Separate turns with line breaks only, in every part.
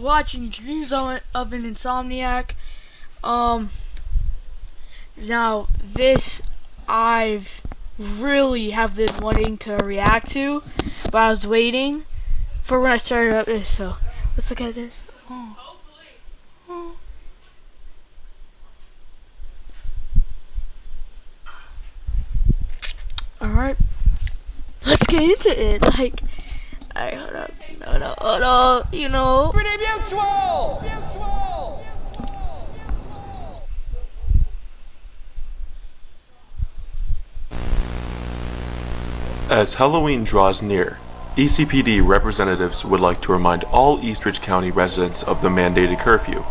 watching Dreams of an Insomniac. Now this I've really have been wanting to react to, but I was waiting for when I started up this. So let's look at this. Alright, let's get into it. Like, alright, hold up, you know.
Pretty mutual!
As Halloween draws near, ECPD representatives would like to remind all Eastridge County residents of the mandated curfew.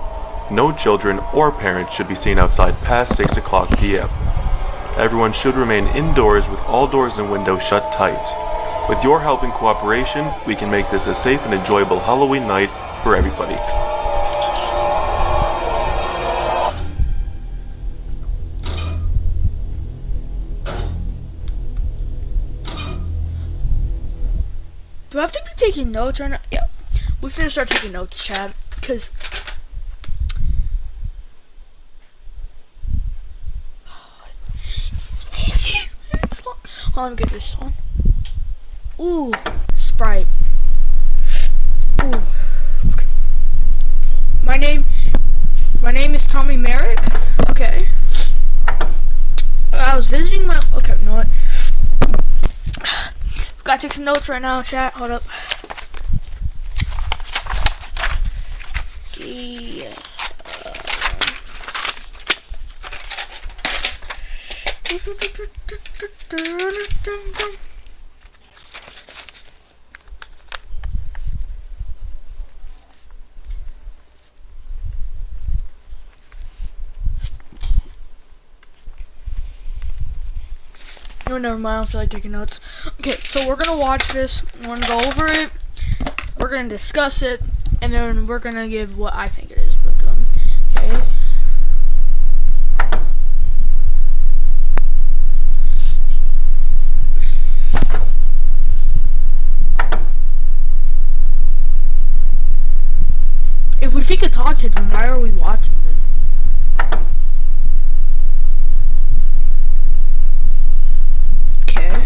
No children or parents should be seen outside past 6 o'clock p.m. Everyone should remain indoors with all doors and windows shut tight. With your help and cooperation, we can make this a safe and enjoyable Halloween night for everybody.
Do I have to be taking notes right now? Yeah. We finna start taking notes, Chad. Cause it's 50 minutes long. Hold on, let me get this one. Ooh, Sprite. Ooh. Okay. My name is Tommy Merrick. Okay. I was visiting my. Okay, you know what? Gotta take some notes right now, chat. Hold up. Yeah. No, never mind. I don't feel like taking notes. Okay, so we're gonna watch this. We're gonna go over it. We're gonna discuss it, and then we're gonna give what I think it is. But okay. If we could talk to them, why are we watching them? Okay.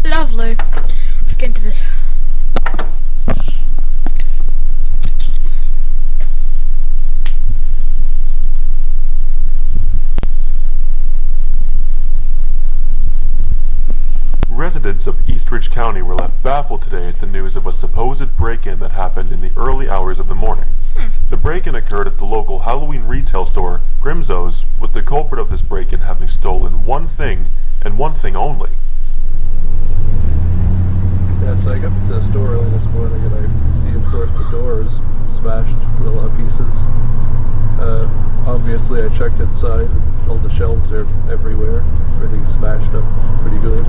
Lovely. Let's get into this.
Residents of Eastridge County were left baffled today at the news of a supposed break-in that happened in the early hours of the morning. The break-in occurred at the local Halloween retail store, Grimzo's, with the culprit of this break-in having stolen one thing, and one thing only.
Yeah, so I got to the store early this morning and I see, of course, the door is smashed to a lot of pieces. Obviously I checked inside, all the shelves are everywhere, everything's smashed up pretty good.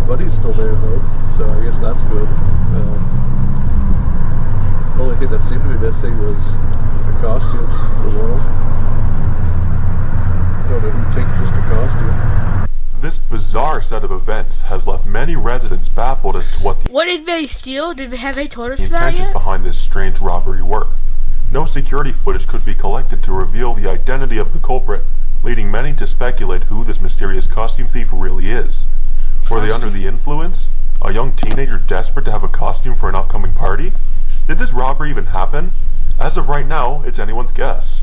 Buddy's still there though, so I guess that's good. The only thing that seemed to be missing was the costume for the world. I don't know who takes just a costume.
This bizarre set of events has left many residents baffled as to what the
What did they steal? Have they told us that
intentions
yet?
behind this strange robbery were. No security footage could be collected to reveal the identity of the culprit, leading many to speculate who this mysterious costume thief really is. Were they under the influence? A young teenager desperate to have a costume for an upcoming party? Did this robbery even happen? As of right now, it's anyone's guess.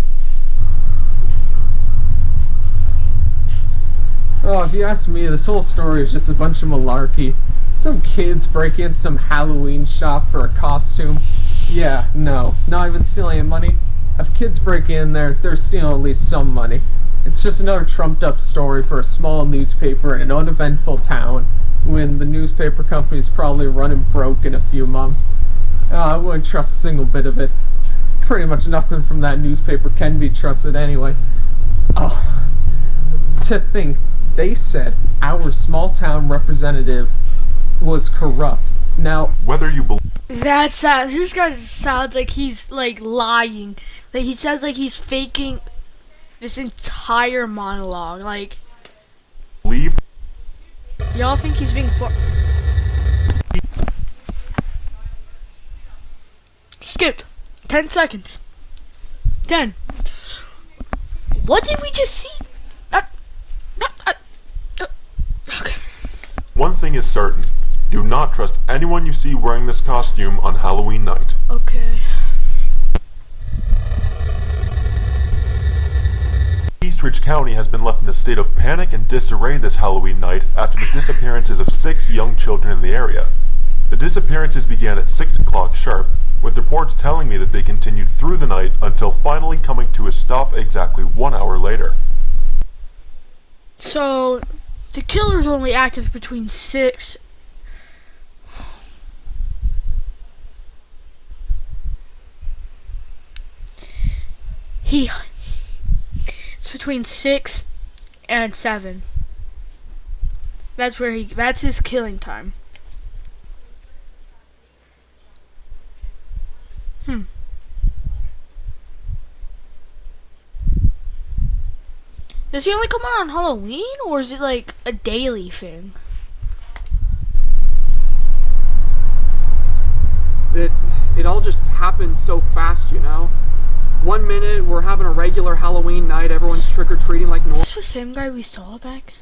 Oh, if you ask me, this whole story is just a bunch of malarkey. Some kids break in some Halloween shop for a costume. Yeah, no, not even stealing any money. If kids break in there, they're stealing at least some money. It's just another trumped up story for a small newspaper in an uneventful town when the newspaper company's probably running broke in a few months. I wouldn't trust a single bit of it. Pretty much nothing from that newspaper can be trusted anyway. Oh, to think, they said our small town representative was corrupt. Now,
Whether you
This guy sounds like he's like lying. Like he sounds like he's faking this entire monologue. Like
believe
y'all think he's being skipped 10 seconds. 10. What did we just see? Okay.
one thing is certain. Do not trust anyone you see wearing this costume on Halloween night.
Okay.
Eastridge County has been left in a state of panic and disarray this Halloween night after the disappearances of 6 young children in the area. The disappearances began at 6 o'clock sharp, with reports telling me that they continued through the night until finally coming to a stop exactly 1 hour later.
So the killer's only active between 6. It's between 6 and 7. That's his killing time. Does he only come out on Halloween, or is it like a daily thing?
It all just happens so fast, you know? 1 minute, we're having a regular Halloween night, everyone's trick-or-treating like normal.
Is this the same guy we saw back?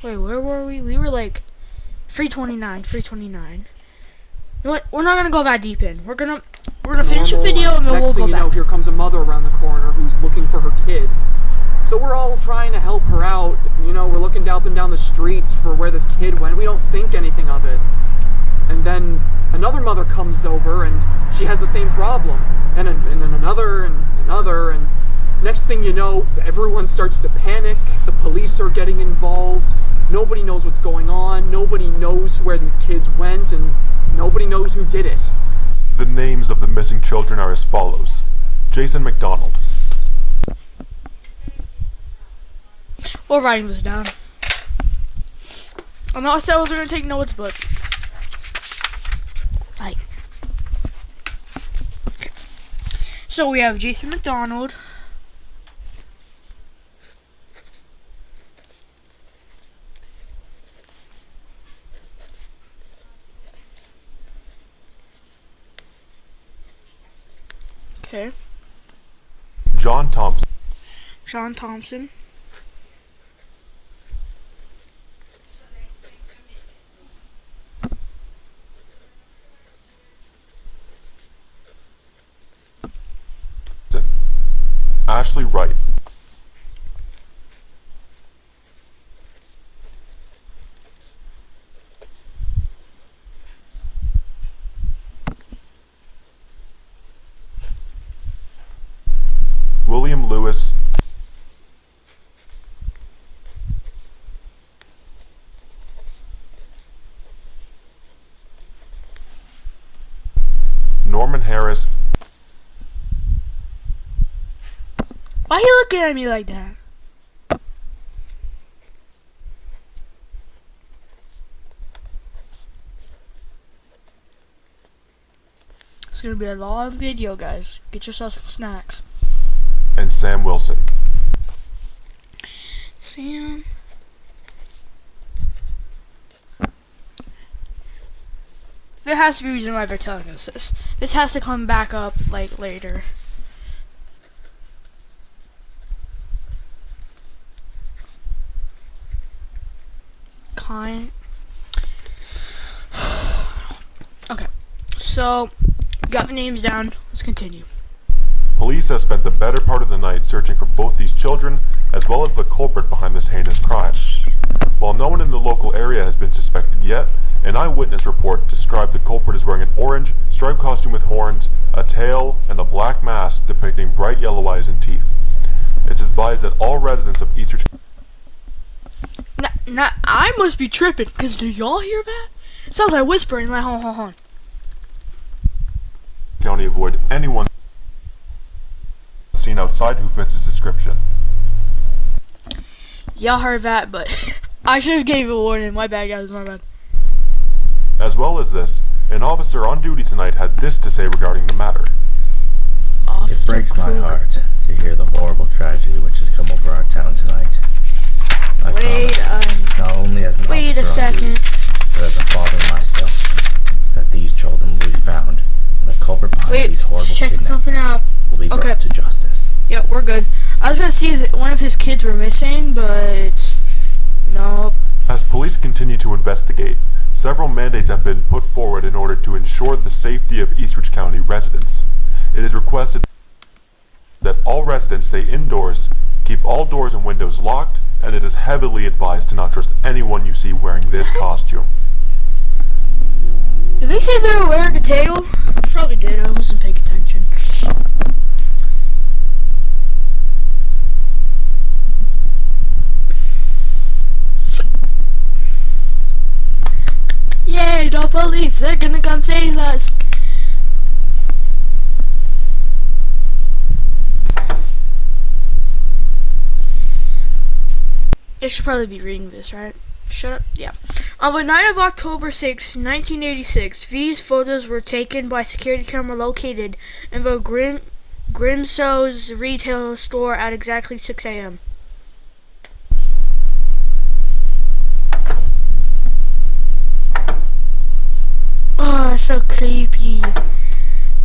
Wait, where were we? We were like 329. You know what? We're not gonna go that deep in. We're gonna finish the video and then we'll
Next thing
go
you know,
back.
here comes a mother around the corner who's looking for her kid. So we're all trying to help her out. You know, we're looking up and down the streets for where this kid went. We don't think anything of it. And then another mother comes over and she has the same problem. And then another and another, and next thing you know, everyone starts to panic. The police are getting involved. Nobody knows what's going on. Nobody knows where these kids went, and nobody knows who did it.
The names of the missing children are as follows. Jason McDonald.
We're writing this down. I'm not saying I was gonna take notes, but like. Okay. So we have Jason McDonald. Okay.
John Thompson.
John Thompson.
Ashley Wright. William Lewis. Norman Harris.
Why are you looking at me like that? It's gonna be a long video, guys. Get yourself some snacks.
And Sam Wilson.
Sam. There has to be a reason why they're telling us this. This has to come back up, like, later. Okay, so got the names down. Let's continue.
Police have spent the better part of the night searching for both these children as well as the culprit behind this heinous crime. While no one in the local area has been suspected yet, an eyewitness report described the culprit as wearing an orange, striped costume with horns, a tail, and a black mask depicting bright yellow eyes and teeth. It's advised that all residents of Eastridge
Now, I must be tripping, because do y'all hear that? It sounds like whispering, like, hold on.
County avoid anyone seen outside who fits this description.
Y'all heard that, but I should have gave a warning. My bad, guys. My bad.
As well as this, an officer on duty tonight had this to say regarding the matter.
It breaks my heart to hear the horrible tragedy which has come over our town tonight. I promise, not only as an
wait a
officer on
second.
duty, but as a father myself, that these children will be found, and the culprit behind these horrible
checking something out.
will be brought to justice.
Yeah, we're good. I was gonna see if one of his kids were missing, but no.
As police continue to investigate, several mandates have been put forward in order to ensure the safety of Eastridge County residents. It is requested that all residents stay indoors, keep all doors and windows locked, and it is heavily advised to not trust anyone you see wearing this costume.
Did they say they were wearing a tail? Probably did. I wasn't paying attention. Yay, the police! They're gonna come save us! I should probably be reading this, right? Shut up. Yeah. On the night of October 6, 1986, these photos were taken by security camera located in the Grimsow's retail store at exactly 6 a.m. Oh, so creepy.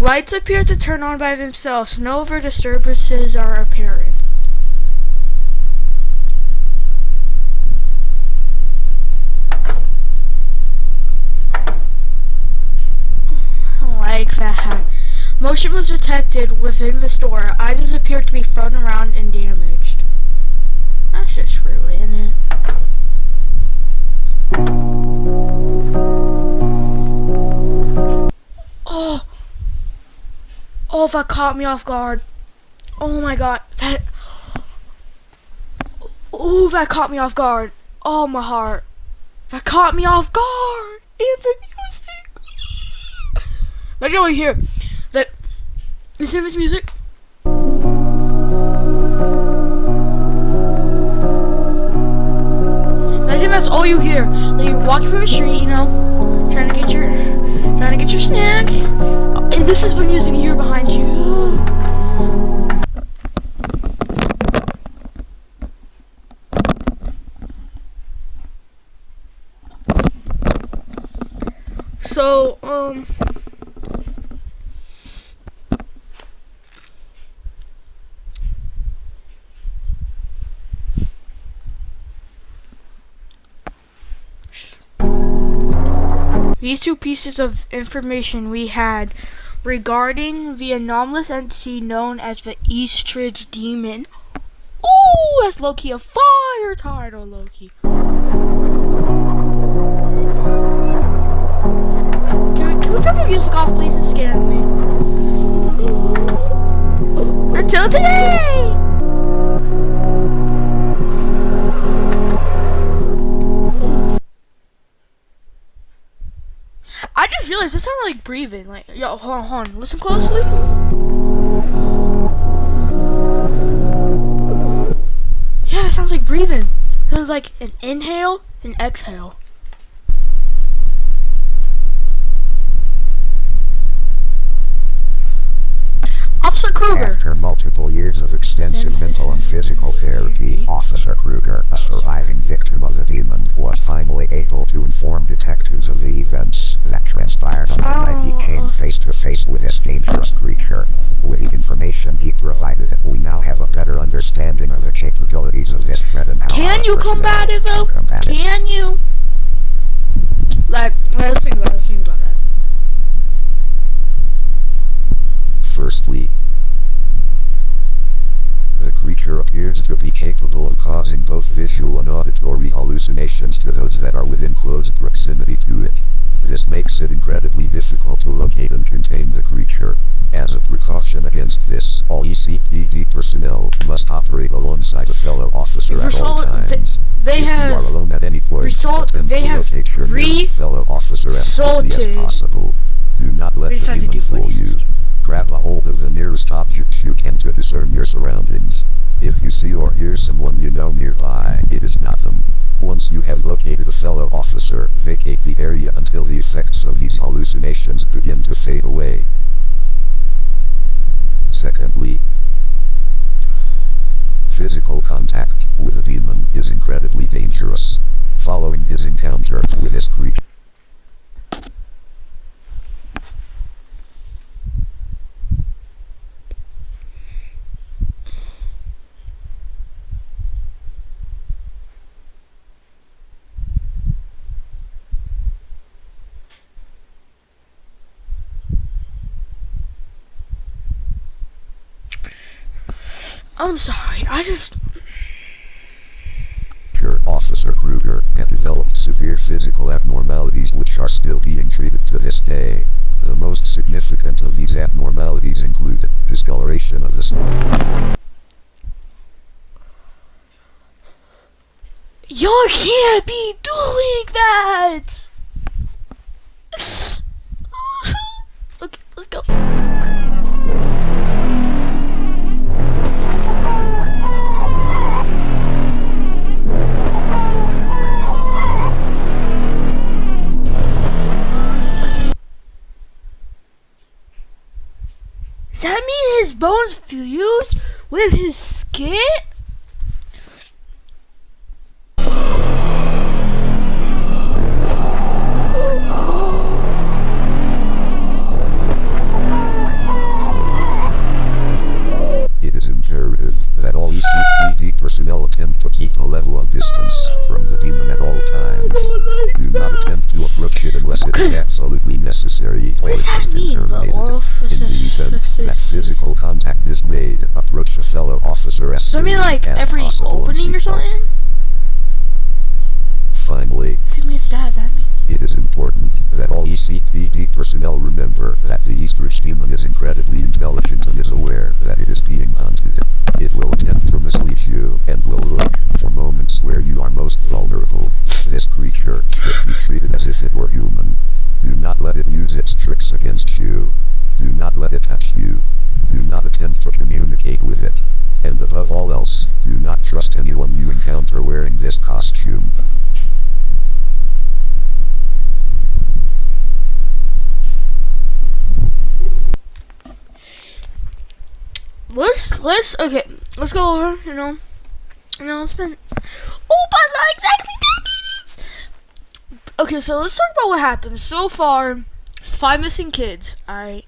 Lights appear to turn on by themselves. No other disturbances are apparent. Like that. Motion was detected within the store. Items appeared to be thrown around and damaged. That's just rude, isn't it? Oh, that caught me off guard. Oh my god. That caught me off guard. Oh, my heart. That caught me off guard. And the music. Imagine over here. That. Listen to this music. Imagine that's all you hear. Like you're walking through the street, you know, trying to get your snack. And this is the music you hear behind you. So, these two pieces of information we had regarding the anomalous entity known as the Eastridge Demon. Ooh, that's low-key a fire title, low-key. Can we turn the music off, please? It's scaring me. Until today! I just realized it sounded like breathing. Like, yo, hold on. Listen closely. Yeah, it sounds like breathing. It sounds like an inhale and exhale. Officer Kruger.
After multiple years of extensive mental and physical therapy, Officer Kruger, a surviving victim of the demon, was finally able to inform detectives of the events that transpired on the night he came face to face with this dangerous creature. With the information he provided, we now have a better understanding of the capabilities of this threat and how
Can you combat it though? Can you? Like, let's think about that.
Firstly, the creature appears to be capable of causing both visual and auditory hallucinations to those that are within close proximity to it. This makes it incredibly difficult to locate and contain the creature. As a precaution against this, all ECPD personnel must operate alongside a fellow officer at all times.
They
if
have
you are alone at any point, attempt to locate your nearest fellow officer as quickly as possible. Do not let the demon fool you. Grab a hold of the nearest object you can to discern your surroundings. If you see or hear someone you know nearby, it is
I'm sorry, I just...
Officer Kruger had developed severe physical abnormalities which are still being treated to this day. The most significant of these abnormalities include discoloration of the skin.
Y'all can't be doing that! Okay, let's go. Does that mean his bones fuse with his skin?
It is imperative that all ECPD personnel attempt to keep a level of distance from the demon at all times. Do not attempt to approach it unless it is absolutely necessary.
What does that mean? The oral
In the event that physical contact is made, approach a fellow officer as
So I mean like every opening or something?
Finally,
If it means that means...
it is important that all ECPD personnel remember that the Eastridge demon is incredibly intelligent and is aware that it is being hunted. It will attempt to mislead you and will look for moments where you are most vulnerable. This creature should be treated as if it were human. Do not let it use its tricks against you. Do not let it touch you. Do not attempt to communicate with it. And above all else, do not trust anyone you encounter wearing this costume.
Let's go over, it's been, but not exactly 10 minutes! Okay, so let's talk about what happened. So far, there's 5 missing kids, alright.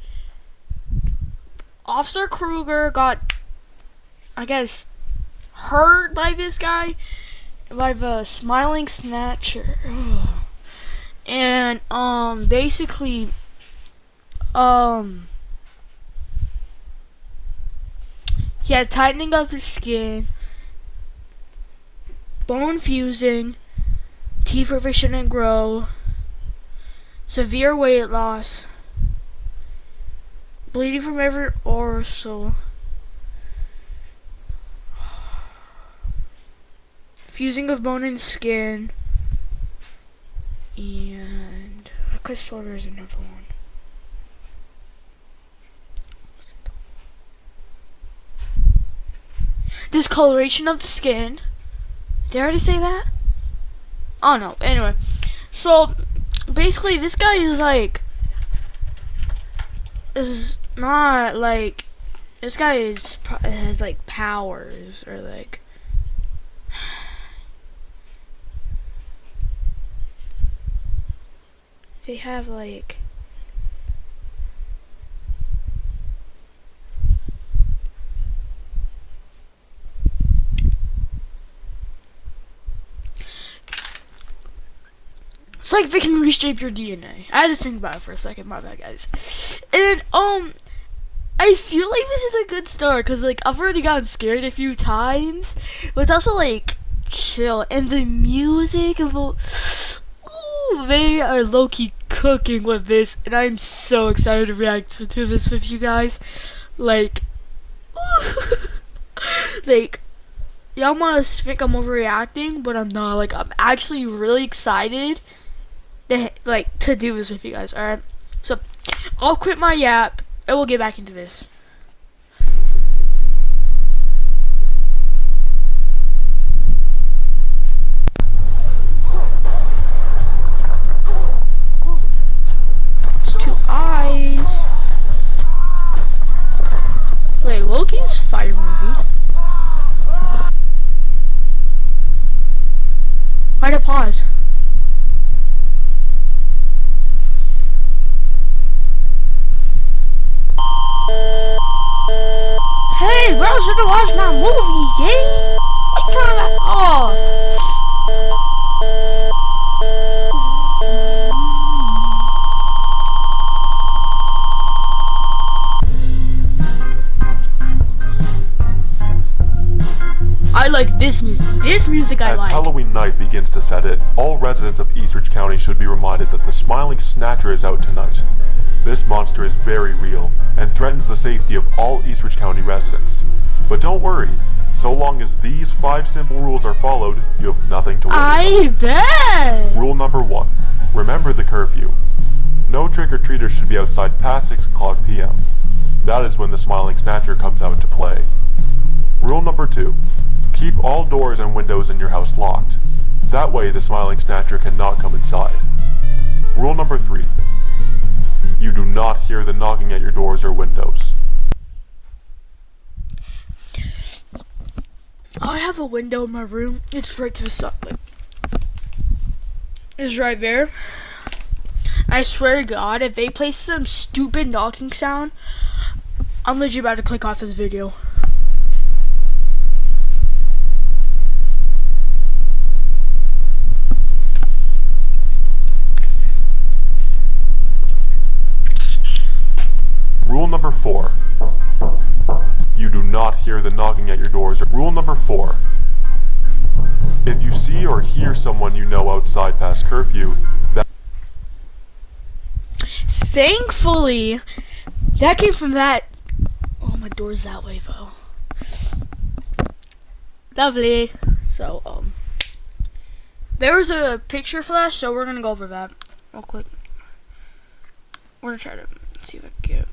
Officer Kruger got, I guess, hurt by this guy, by the smiling snatcher. And, basically, he had tightening of his skin, bone fusing, teeth where they shouldn't grow, severe weight loss, bleeding from every orifice, fusing of bone and skin, and I could swear there's another one. Discoloration of skin. Did I already say that? Oh no. Anyway, so basically, this guy is like, this guy has like powers or like. They have like. It's like they can reshape your DNA. I had to think about it for a second, my bad guys. And I feel like this is a good start, cause like I've already gotten scared a few times, but it's also like chill. And the music of they are low-key cooking with this, and I'm so excited to react to this with you guys. Like, like, y'all might think I'm overreacting, but I'm not. Like, I'm actually really excited to do this with you guys. Alright, so I'll quit my yap and we'll get back into this. It's 2 eyes. Wait, Loki's fire movie. Why'd it pause? Hey, bro, should have watched my movie, yeah? Why you turning that off? like this music. This music I
As
like.
Halloween night begins to set in, all residents of Eastridge County should be reminded that the Smiling Snatcher is out tonight. This monster is very real and threatens the safety of all Eastridge County residents. But don't worry, so long as these 5 simple rules are followed, you have nothing to worry
I
about.
bet.
Rule number 1. Remember the curfew. No trick-or-treaters should be outside past 6 o'clock p.m. That is when the Smiling Snatcher comes out to play. Rule number 2. Keep all doors and windows in your house locked. That way the Smiling Snatcher cannot come inside. Rule number 3. You do not hear the knocking at your doors or windows.
I have a window in my room. It's right to the side. Like, it's right there. I swear to God, if they play some stupid knocking sound, I'm legit about to click off this video.
Rule number 4. You do not hear the knocking at your doors. Rule number 4. If you see or hear someone you know outside past curfew, that
Thankfully, that came from that. Oh, my door's that way, though. Lovely. So, there was a picture flash, so we're gonna go over that real quick. We're gonna try to see if I can get it.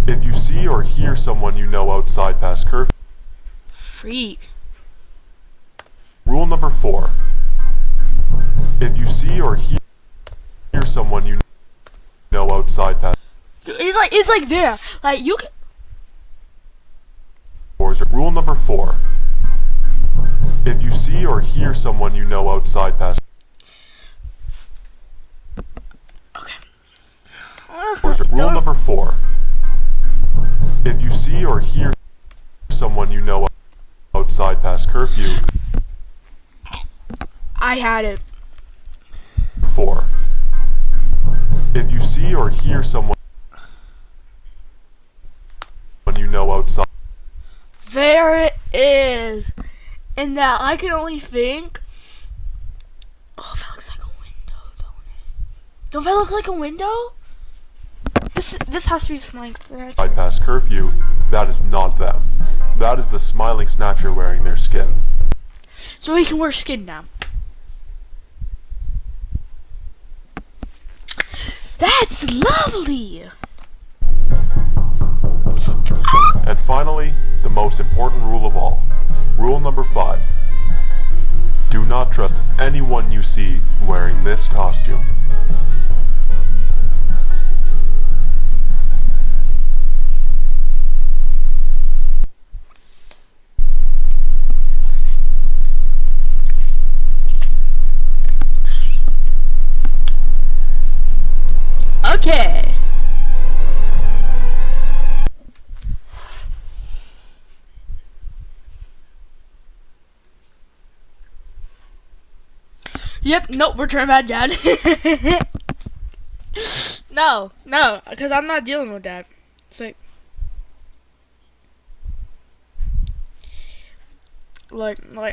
if you see or hear someone you know outside past curfew.
Freak.
Rule number 4. If you see or hear someone you know outside past
It's like there. Like you can.
doors. Rule number 4. If you see or hear someone you know outside past
Okay.
doors. Rule number 4. If you see or hear someone you know outside past curfew.
I had it.
4. If you see or hear someone you know outside.
There it is. And now I can only think. Oh, that looks like a window, don't it? Don't that look like a window? This has to be Smiling Snatcher.
Past curfew, that is not them. That is the Smiling Snatcher wearing their skin.
So he can wear skin now. That's lovely.
And finally, the most important rule of all. Rule number 5. Do not trust anyone you see wearing this costume.
Okay. Yep, nope, we're turning back down. No, because I'm not dealing with that. It's like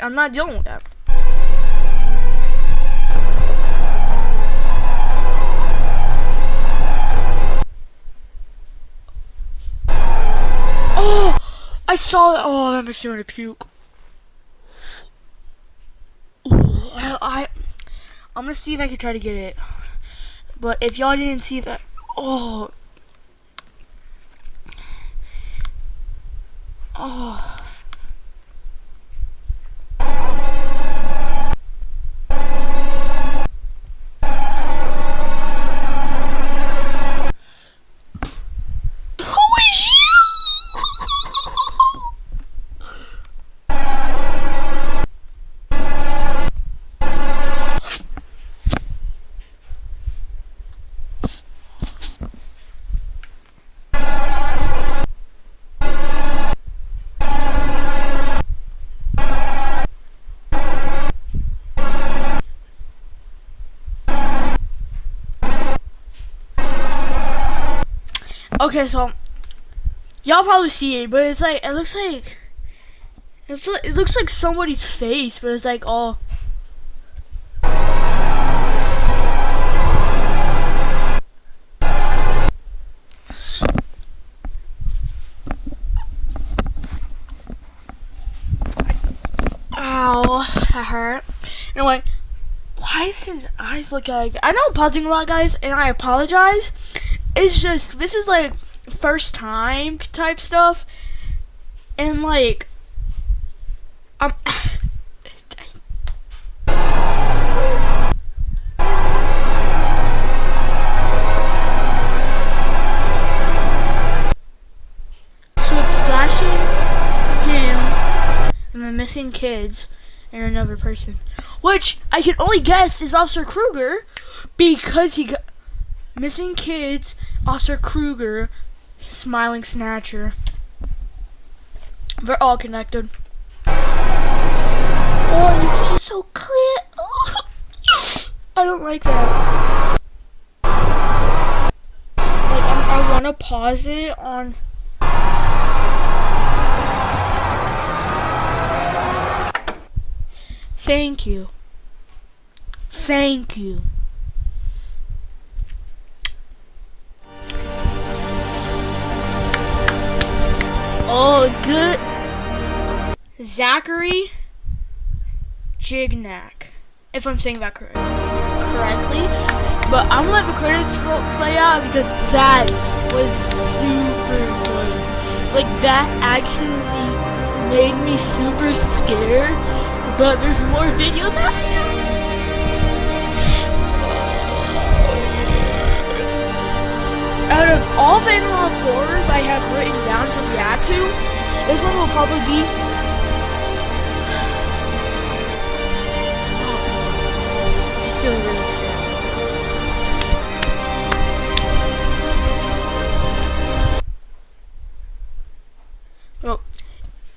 I'm not dealing with that. Oh, I saw that. Oh, that makes me want to puke. Ooh, I'm gonna see if I can try to get it. But if y'all didn't see that, oh. Who is you? Okay, so Y'all probably see it, but it's like it looks like it looks like somebody's face, but it's like all. Ow, that hurt. Anyway, why is his eyes looking like that? I know I'm pausing a lot, guys, and I apologize. It's just, this is like first time type stuff, and like, so it's flashing him and the missing kids and another person, which I can only guess is Officer Kruger, because he got missing kids, Officer Kruger, smiling snatcher. They're all connected. Oh, you can see it so clear. Oh. I don't like that. Like, I want to pause it on. Thank you. Thank you. Oh, good. Zachary Jignac, if I'm saying that correctly. But I'm gonna let the credits play out because that was super good. Like, that actually made me super scared. But there's more videos after. Out of all the analog horrors I have written down to react to, this one will probably be still really scary. Well,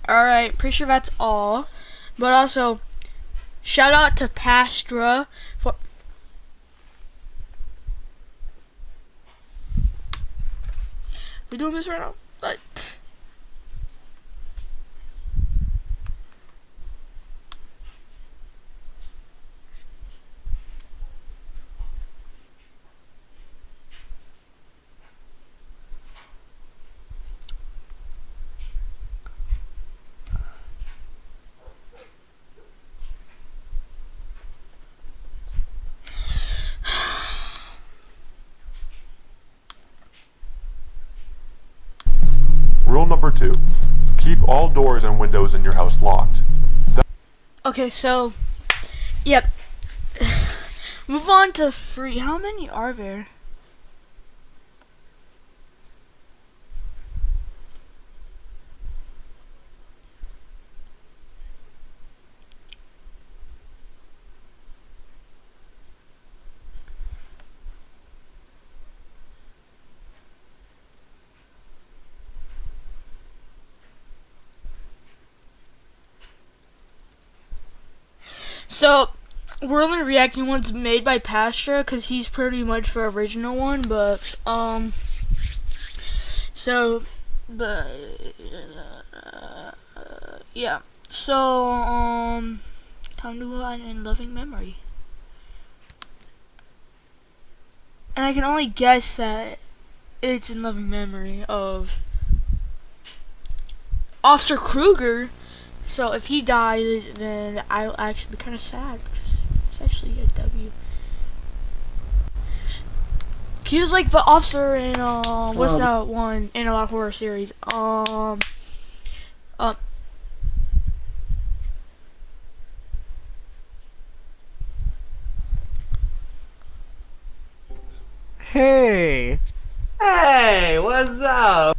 alright, pretty sure that's all. But also, shout out to Pastra for. We doing this right now? But
Rule number 2. Keep all doors and windows in your house locked.
okay, so yep. Move on to free. How many are there? So, we're only reacting ones made by Pastra, because he's pretty much the original one, but, so, but, yeah. So, time to go on in loving memory. And I can only guess that it's in loving memory of Officer Kruger. So if he died, then I'll actually be kind of sad because it's actually a W. He was like the officer in what's that one in a lot of horror series?
Hey,
what's up?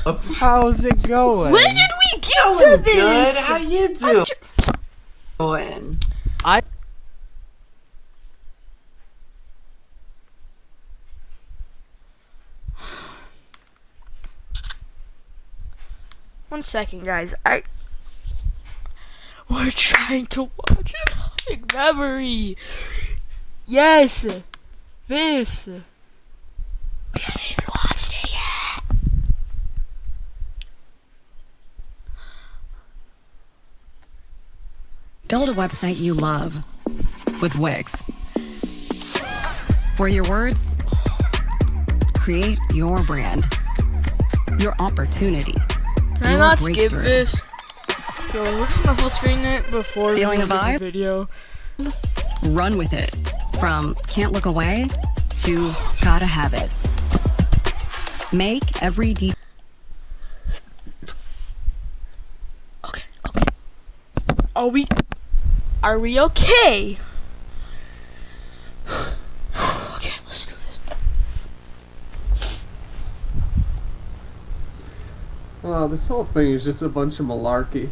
how's it going?
When did we get to this?
Good. How you doing?
One second, guys. We're trying to watch a loving memory. Yes, this. We haven't even watched it yet.
Build a website you love with Wix. For your words, create your brand, your opportunity.
Can I not skip this? So looks like full screen it before
Feeling a vibe?
Video.
Run with it. From can't look away to gotta have it. Make every
Okay. Are we okay? Okay, let's do this.
This whole thing is just a bunch of malarkey.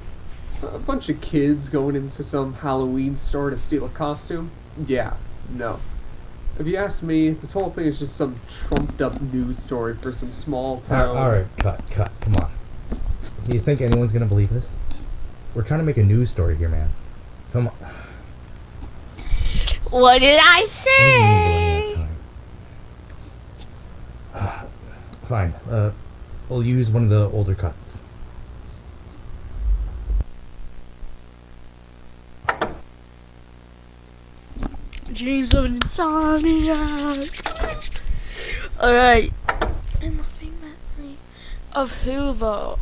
A bunch of kids going into some Halloween store to steal a costume? Yeah, no. If you ask me, this whole thing is just some trumped up news story for some small town.
Alright, cut, come on. Do you think anyone's gonna believe this? We're trying to make a news story here, man. Come on.
What did I say?
Fine, we'll use one of the older cuts.
Dreams of an Insomniac. Alright. And nothing memory of who though?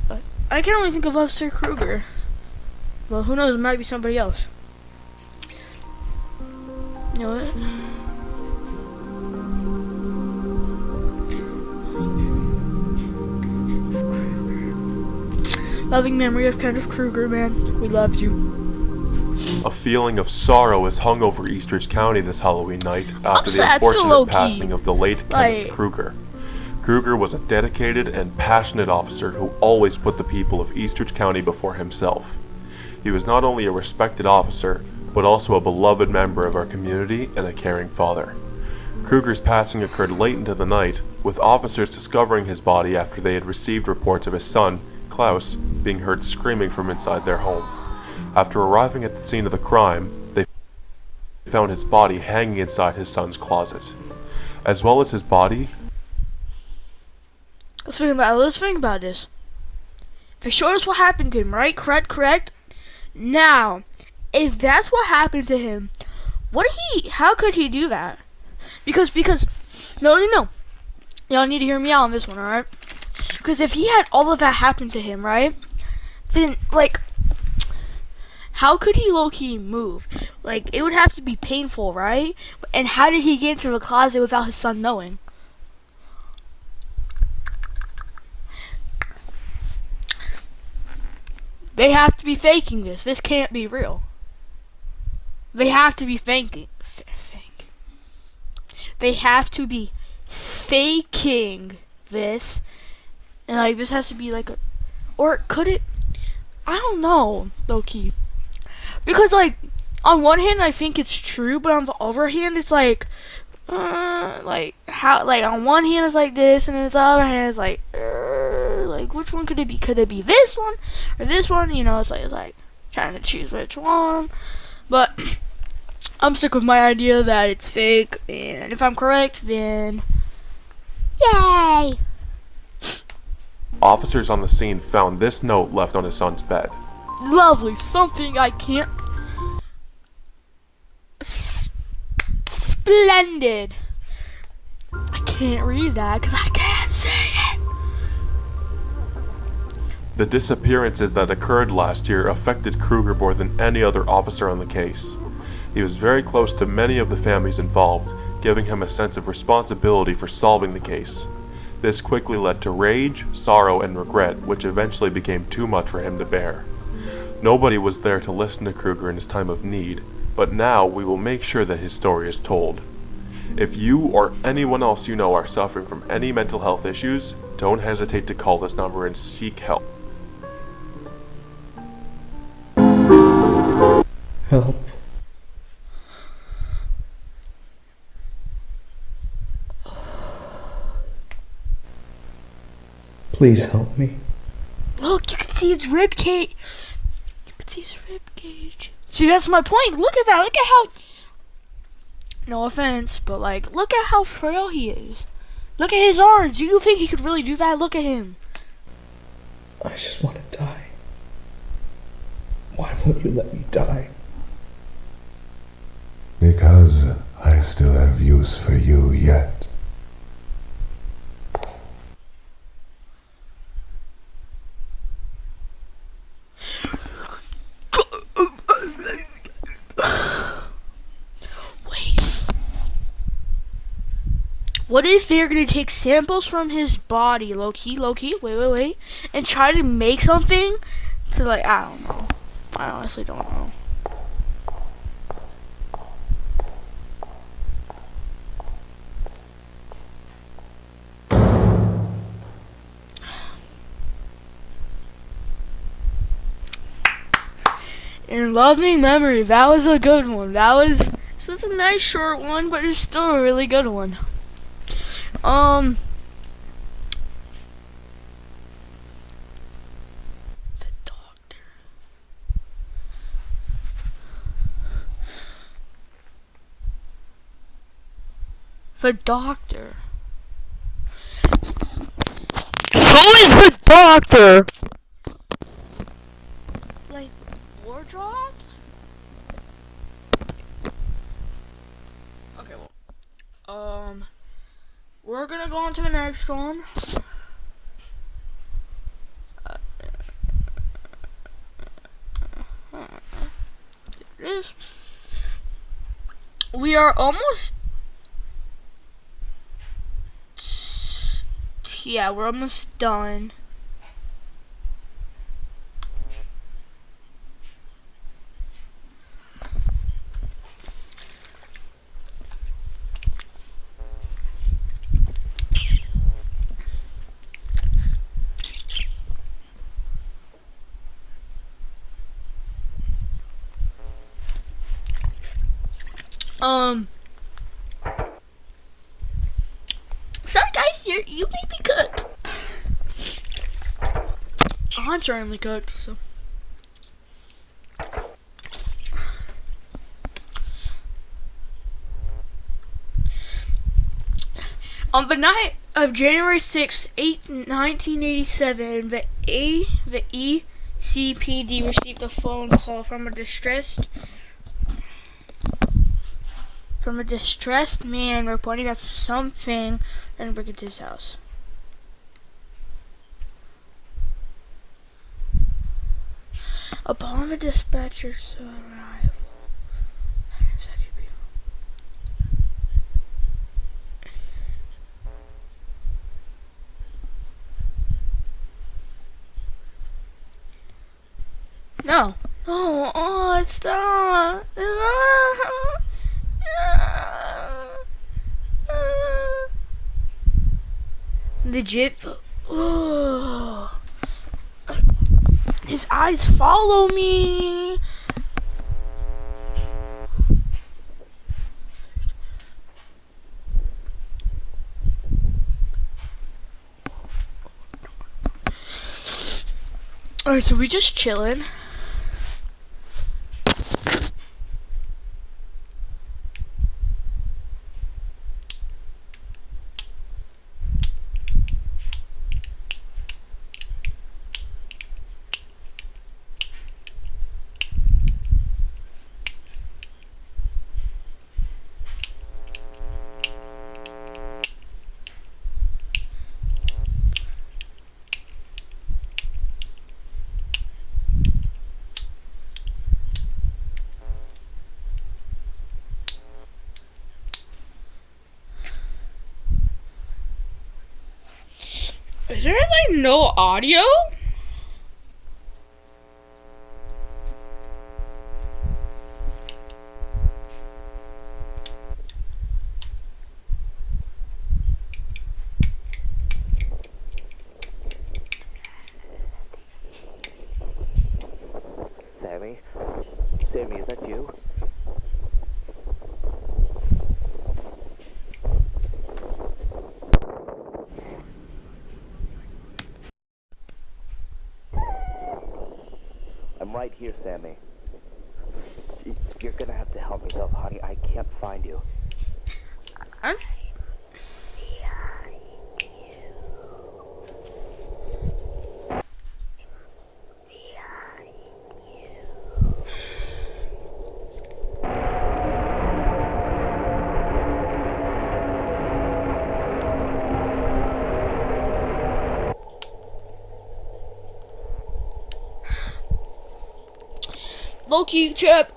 I can only think of Officer Kruger. Well, who knows? It might be somebody else. You know what? Loving memory of Kenneth Kruger, man. We loved you.
A feeling of sorrow has hung over Eastridge County this Halloween night after the unfortunate passing of the late Kenneth Kruger. Kruger was a dedicated and passionate officer who always put the people of Eastridge County before himself. He was not only a respected officer, but also a beloved member of our community and a caring father. Kruger's passing occurred late into the night, with officers discovering his body after they had received reports of his son, Klaus, being heard screaming from inside their home. After arriving at the scene of the crime, they found his body hanging inside his son's closet. As well as his body...
Let's think about this. They showed us what happened to him, right? Correct? Now, if that's what happened to him, how could he do that? Because, no. Y'all need to hear me out on this one, alright? Because if he had all of that happen to him, right? Then, how could he low-key move? It would have to be painful, right? And how did he get into the closet without his son knowing? They have to be faking this. This can't be real. They have to be faking. They have to be faking this. And this has to be or could it? I don't know, low-key. Because on one hand I think it's true, but on the other hand it's how on one hand it's like this, and on the other hand it's which one could it be? Could it be this one or this one? You know, it's like trying to choose which one. But I'm stuck with my idea that it's fake, and if I'm correct, then yay!
Officers on the scene found this note left on his son's bed.
Lovely, something I can't... Splendid! I can't read that because I can't see it.
The disappearances that occurred last year affected Kruger more than any other officer on the case. He was very close to many of the families involved, giving him a sense of responsibility for solving the case. This quickly led to rage, sorrow, and regret, which eventually became too much for him to bear. Nobody was there to listen to Kruger in his time of need, but now we will make sure that his story is told. If you or anyone else you know are suffering from any mental health issues, don't hesitate to call this number and seek help.
Help. Please help me.
Look, you can see his rib cage. See, that's my point. Look at that. Look at how... No offense, but look at how frail he is. Look at his arms. Do you think he could really do that? Look at him.
I just want to die. Why won't you let me die?
Because I still have use for you yet.
What if they're gonna take samples from his body, low key, wait, and try to make something to, like, I don't know. I honestly don't know. In loving memory, that was a good one. This was a nice short one, but it's still a really good one. The doctor. The doctor. Who is the doctor? Like, wardrobe? Okay, well, we're gonna go on to the next one. It is. We are almost. Yeah, we're almost done. Sorry guys, you may be cooked. I'm certainly cooked, so. On the night of January 6, 1987, the ECPD received a phone call from a distressed man reporting that something didn't break into his house. Upon the dispatcher's arrival, no, oh, it's not. Legit. Oh. His eyes follow me. Alright, so we just chilling. Is there like no audio?
Sammy? Sammy, is that you? I'm right here, Sammy. You're gonna have to help me though, honey. I can't find you.
Low-key, Chip.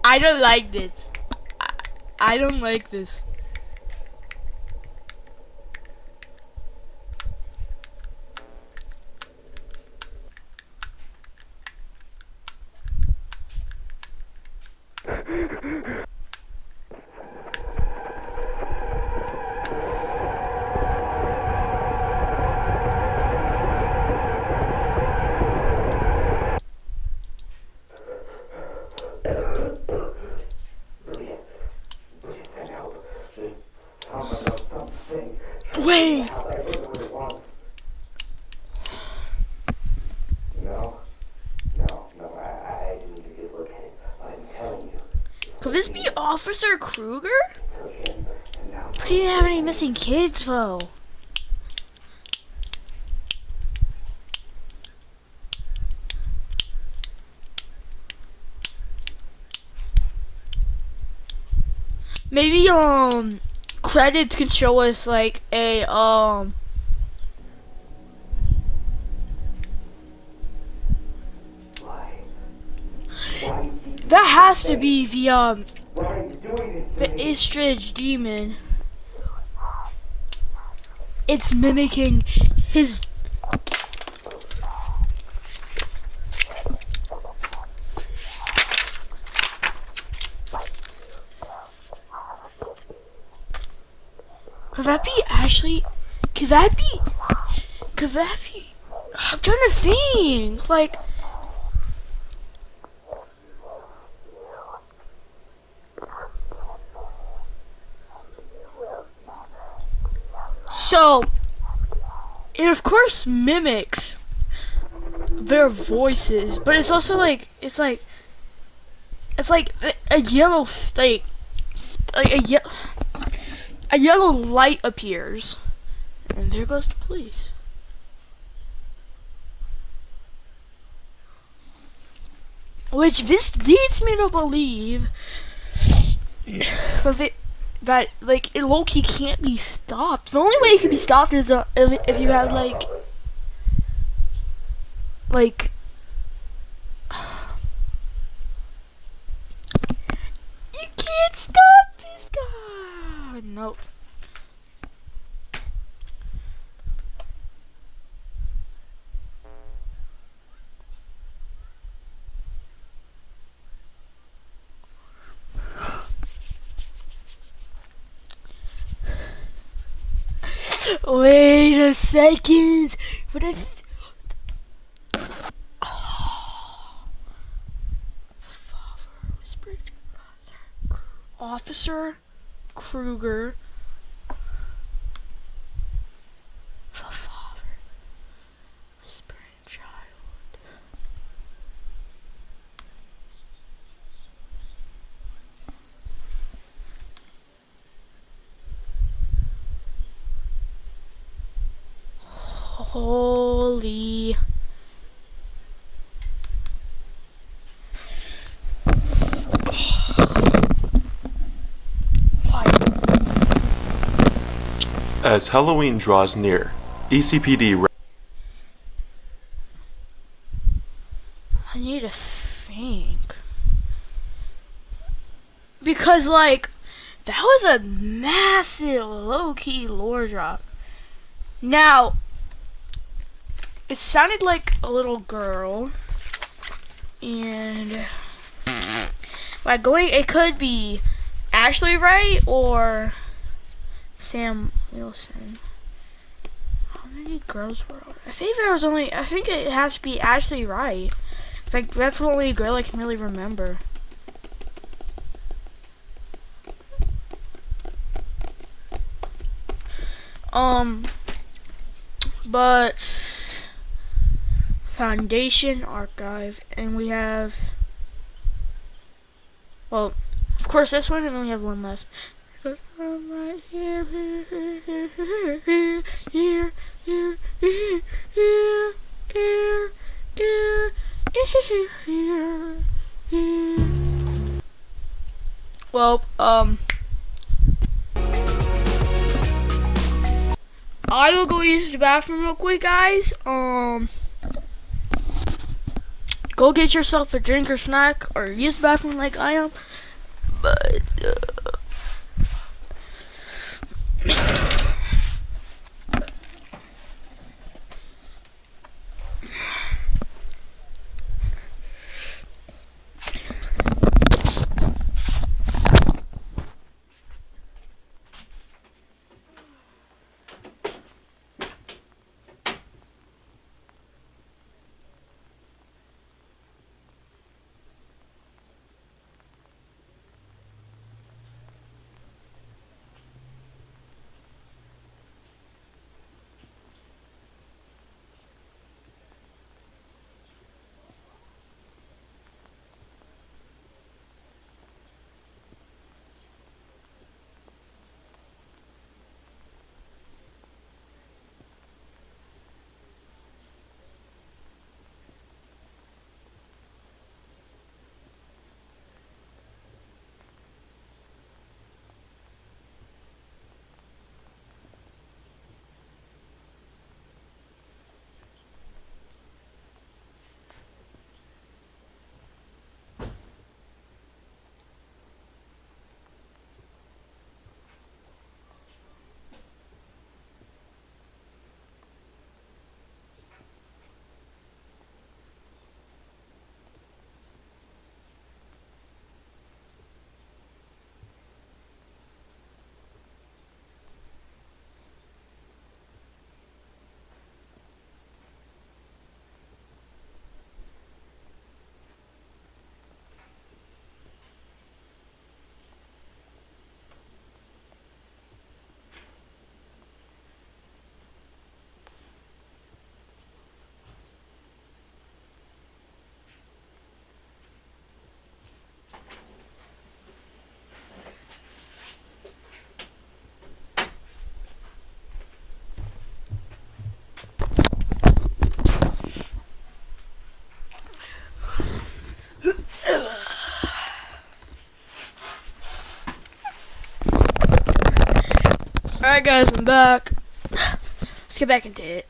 I don't like this. I don't like this. Wait. Could this be Officer Kruger? But he didn't have any missing kids though. Maybe credits can show us like a that has to be the Istridge demon. It's mimicking his Could that be Ashley? Could that be I'm trying to think like so it of course mimics their voices, but it's also like it's like a yellow a yellow light appears, and there goes the police. Which this leads me to believe that like it low-key can't be stopped. The only way it can be stopped is if you have like you can't stop this guy. Nope. Wait a second. What if Officer Kruger, the father, whispering child. Holy.
As Halloween draws near, ECPD
I need to think. Because, like, that was a massive low-key lore drop. Now, it sounded like a little girl. And by going, it could be Ashley Wright or Sam Wilson. How many girls were on? I think it has to be Ashley Wright. It's like that's the only girl I can really remember. But Foundation Archive, and we have, well, of course this one, and then we have one left. Because I'm right here, here, here, here, here, here, here, here, here, here, here, here. Well, I will go use the bathroom real quick, guys. go get yourself a drink or snack, or use the bathroom like I am. But alright guys, I'm back. Let's get back into it.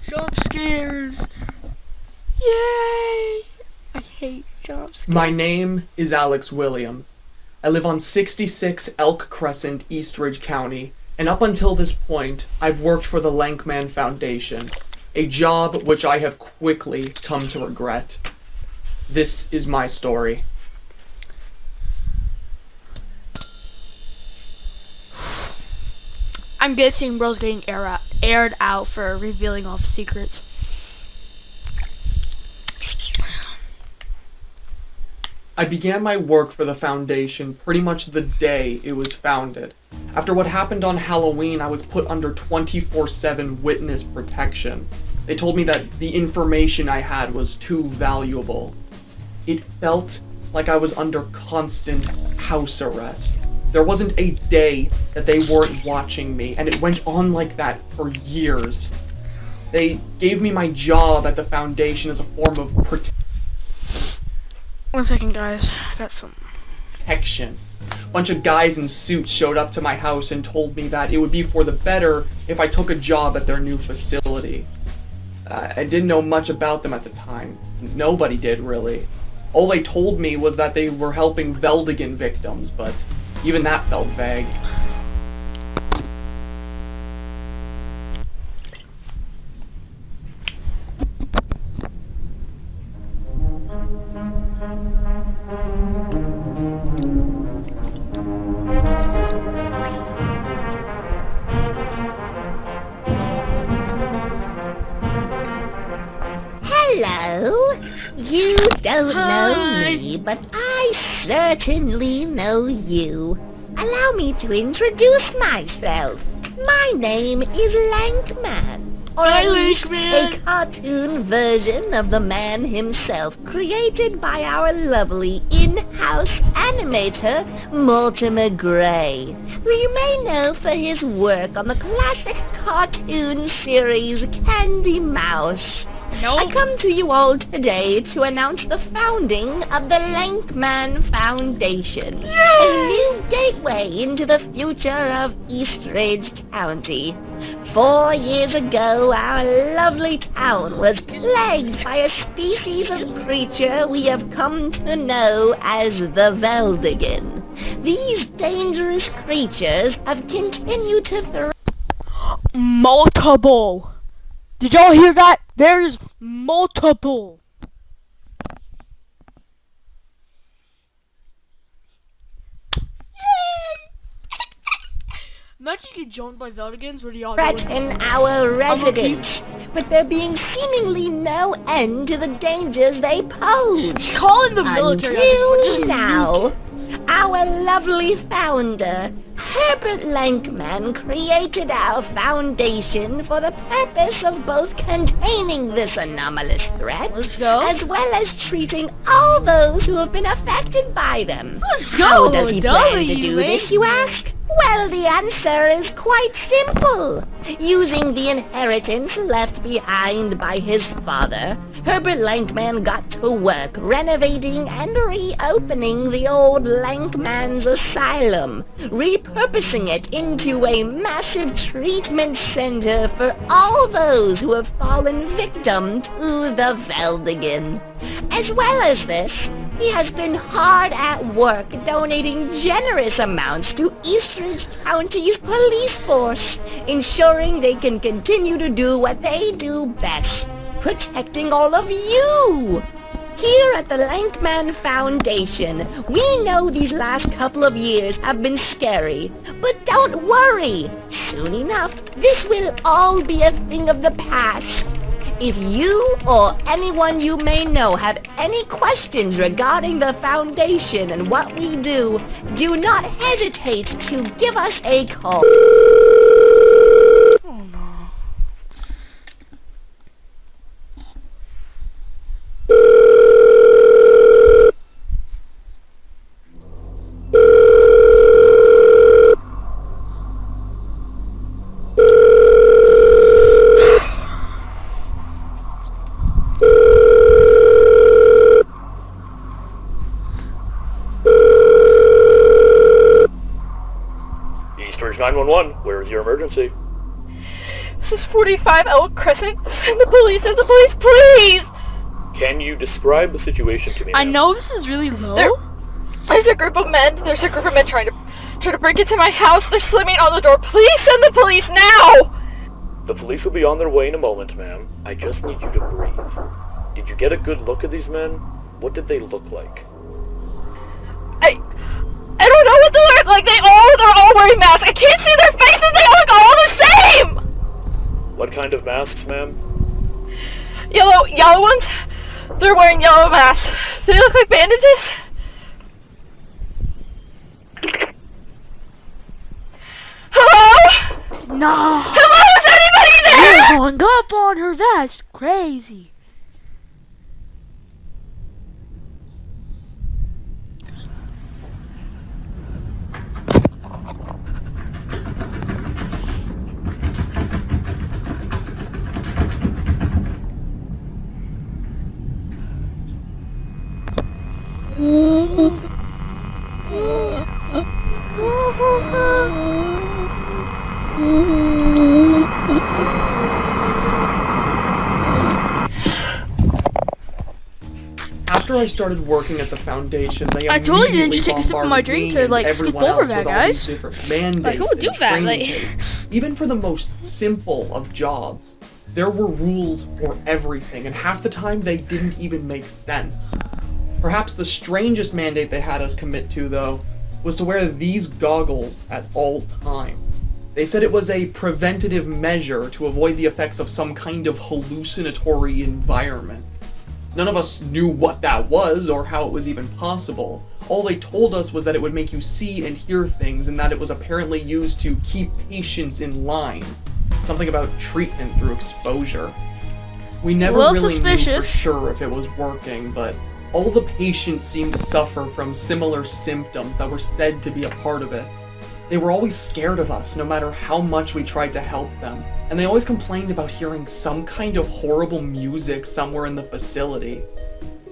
Jump scares. Yay! I hate jump scares.
My name is Alex Williams. I live on 66 Elk Crescent, Eastridge County, and up until this point, I've worked for the Lankman Foundation, a job which I have quickly come to regret. This is my story.
I'm guessing bro's getting aired out for revealing off secrets.
I began my work for the foundation pretty much the day it was founded. After what happened on Halloween, I was put under 24/7 witness protection. They told me that the information I had was too valuable. It felt like I was under constant house arrest. There wasn't a day that they weren't watching me, and it went on like that for years. They gave me my job at the foundation as a form of protection.
1 second, guys. I got some
protection. A bunch of guys in suits showed up to my house and told me that it would be for the better if I took a job at their new facility. I didn't know much about them at the time. Nobody did, really. All they told me was that they were helping Veldigan victims, but even that felt vague.
Hello. You don't know me, but I certainly know you. Allow me to introduce myself. My name is Lankman. or at least a cartoon version of the man himself, created by our lovely in-house animator, Mortimer Gray, who you may know for his work on the classic cartoon series Candy Mouse. I come to you all today to announce the founding of the Lankman Foundation, a new gateway into the future of Eastridge County. 4 years ago, our lovely town was plagued by a species of creature we have come to know as the Veldigan. These dangerous creatures have continued to thrive.
Multiple. Did y'all hear that? There's multiple. Imagine you get joined by Veldigans. What do y'all do?
Threaten our residents, but there being seemingly no end to the dangers they pose.
Just call in the military.
Until now, our lovely founder, Herbert Lankman, created our foundation for the purpose of both containing this anomalous threat, as well as treating all those who have been affected by them.
Let's go.
How does he plan to do this, you ask? Well, the answer is quite simple. Using the inheritance left behind by his father, Herbert Lankman got to work renovating and reopening the old Lankman's Asylum, repurposing it into a massive treatment center for all those who have fallen victim to the Veldigan. As well as this, he has been hard at work donating generous amounts to Eastridge County's police force, ensuring they can continue to do what they do best, protecting all of you. Here at the Lankman Foundation, we know these last couple of years have been scary, but don't worry. Soon enough, this will all be a thing of the past. If you or anyone you may know have any questions regarding the Foundation and what we do, do not hesitate to give us a call.
Oh no.
Eastridge 911, where is your emergency?
This is 45 Elk Crescent. Send the police, please!
Can you describe the situation to me?
I know this is really low.
There's a group of men trying to break into my house. They're slamming on the door. Please send the police now!
The police will be on their way in a moment, ma'am. I just need you to breathe. Did you get a good look at these men? What did they look like?
I don't know what they look like. They're all wearing masks. I can't see their faces. They look all the same.
What kind of masks, ma'am?
Yellow ones. They're wearing yellow masks. Do they look like bandages? Hello?
No.
Hello? Is anybody there?
You hung up on her. That's crazy.
After I started working at the foundation, they
I totally didn't
immediately
just take a sip of my
bombarded
drink
me
to like
and
skip
everyone
over
else
that,
with all
guys.
these different mandates
Like, who would do
and
that?
training
Like,
tapes. Even for the most simple of jobs, there were rules for everything, and half the time they didn't even make sense. Perhaps the strangest mandate they had us commit to, though, was to wear these goggles at all times. They said it was a preventative measure to avoid the effects of some kind of hallucinatory environment. None of us knew what that was or how it was even possible. All they told us was that it would make you see and hear things, and that it was apparently used to keep patients in line. something about treatment through exposure. We never really knew for sure if it was working, but all the patients seemed to suffer from similar symptoms that were said to be a part of it. They were always scared of us, no matter how much we tried to help them, and they always complained about hearing some kind of horrible music somewhere in the facility.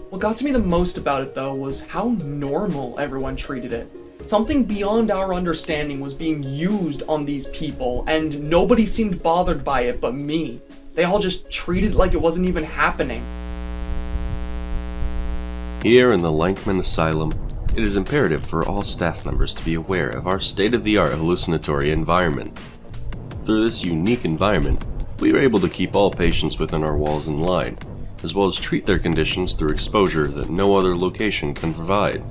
What got to me the most about it, though, was how normal everyone treated it. Something beyond our understanding was being used on these people, and nobody seemed bothered by it but me. They all just treated it like it wasn't even happening.
Here in the Lankman Asylum, it is imperative for all staff members to be aware of our state-of-the-art hallucinatory environment. Through this unique environment, we are able to keep all patients within our walls in line, as well as treat their conditions through exposure that no other location can provide.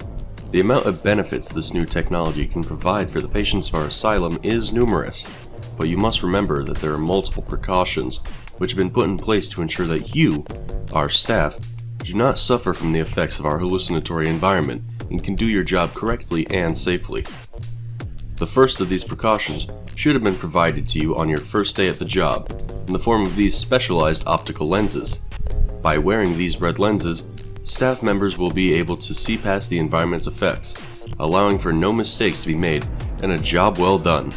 The amount of benefits this new technology can provide for the patients of our asylum is numerous, but you must remember that there are multiple precautions which have been put in place to ensure that you, our staff, do not suffer from the effects of our hallucinatory environment and can do your job correctly and safely. The first of these precautions should have been provided to you on your first day at the job, in the form of these specialized optical lenses. By wearing these red lenses, staff members will be able to see past the environment's effects, allowing for no mistakes to be made and a job well done.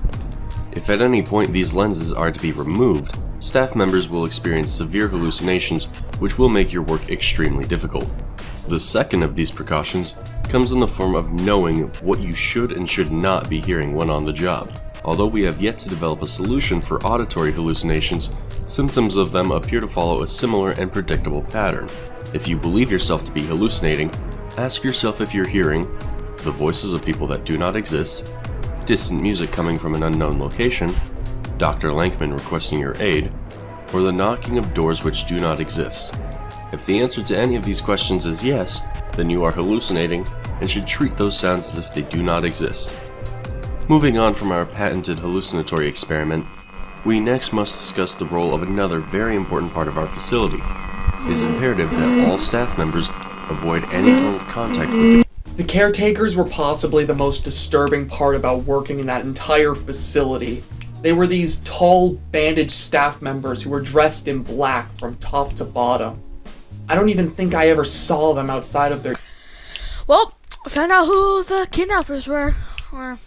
If at any point these lenses are to be removed, staff members will experience severe hallucinations which will make your work extremely difficult. The second of these precautions comes in the form of knowing what you should and should not be hearing when on the job. Although we have yet to develop a solution for auditory hallucinations, symptoms of them appear to follow a similar and predictable pattern. If you believe yourself to be hallucinating, ask yourself if you're hearing the voices of people that do not exist, distant music coming from an unknown location, Dr. Lankman requesting your aid, or the knocking of doors which do not exist. If the answer to any of these questions is yes, then you are hallucinating and should treat those sounds as if they do not exist. Moving on from our patented hallucinatory experiment, we next must discuss the role of another very important part of our facility. It is imperative that all staff members avoid any form of contact with
the caretakers were possibly the most disturbing part about working in that entire facility. They were these tall, bandaged staff members who were dressed in black from top to bottom. I don't even think I ever saw them outside of their...
Well, I found out who the kidnappers were. Or...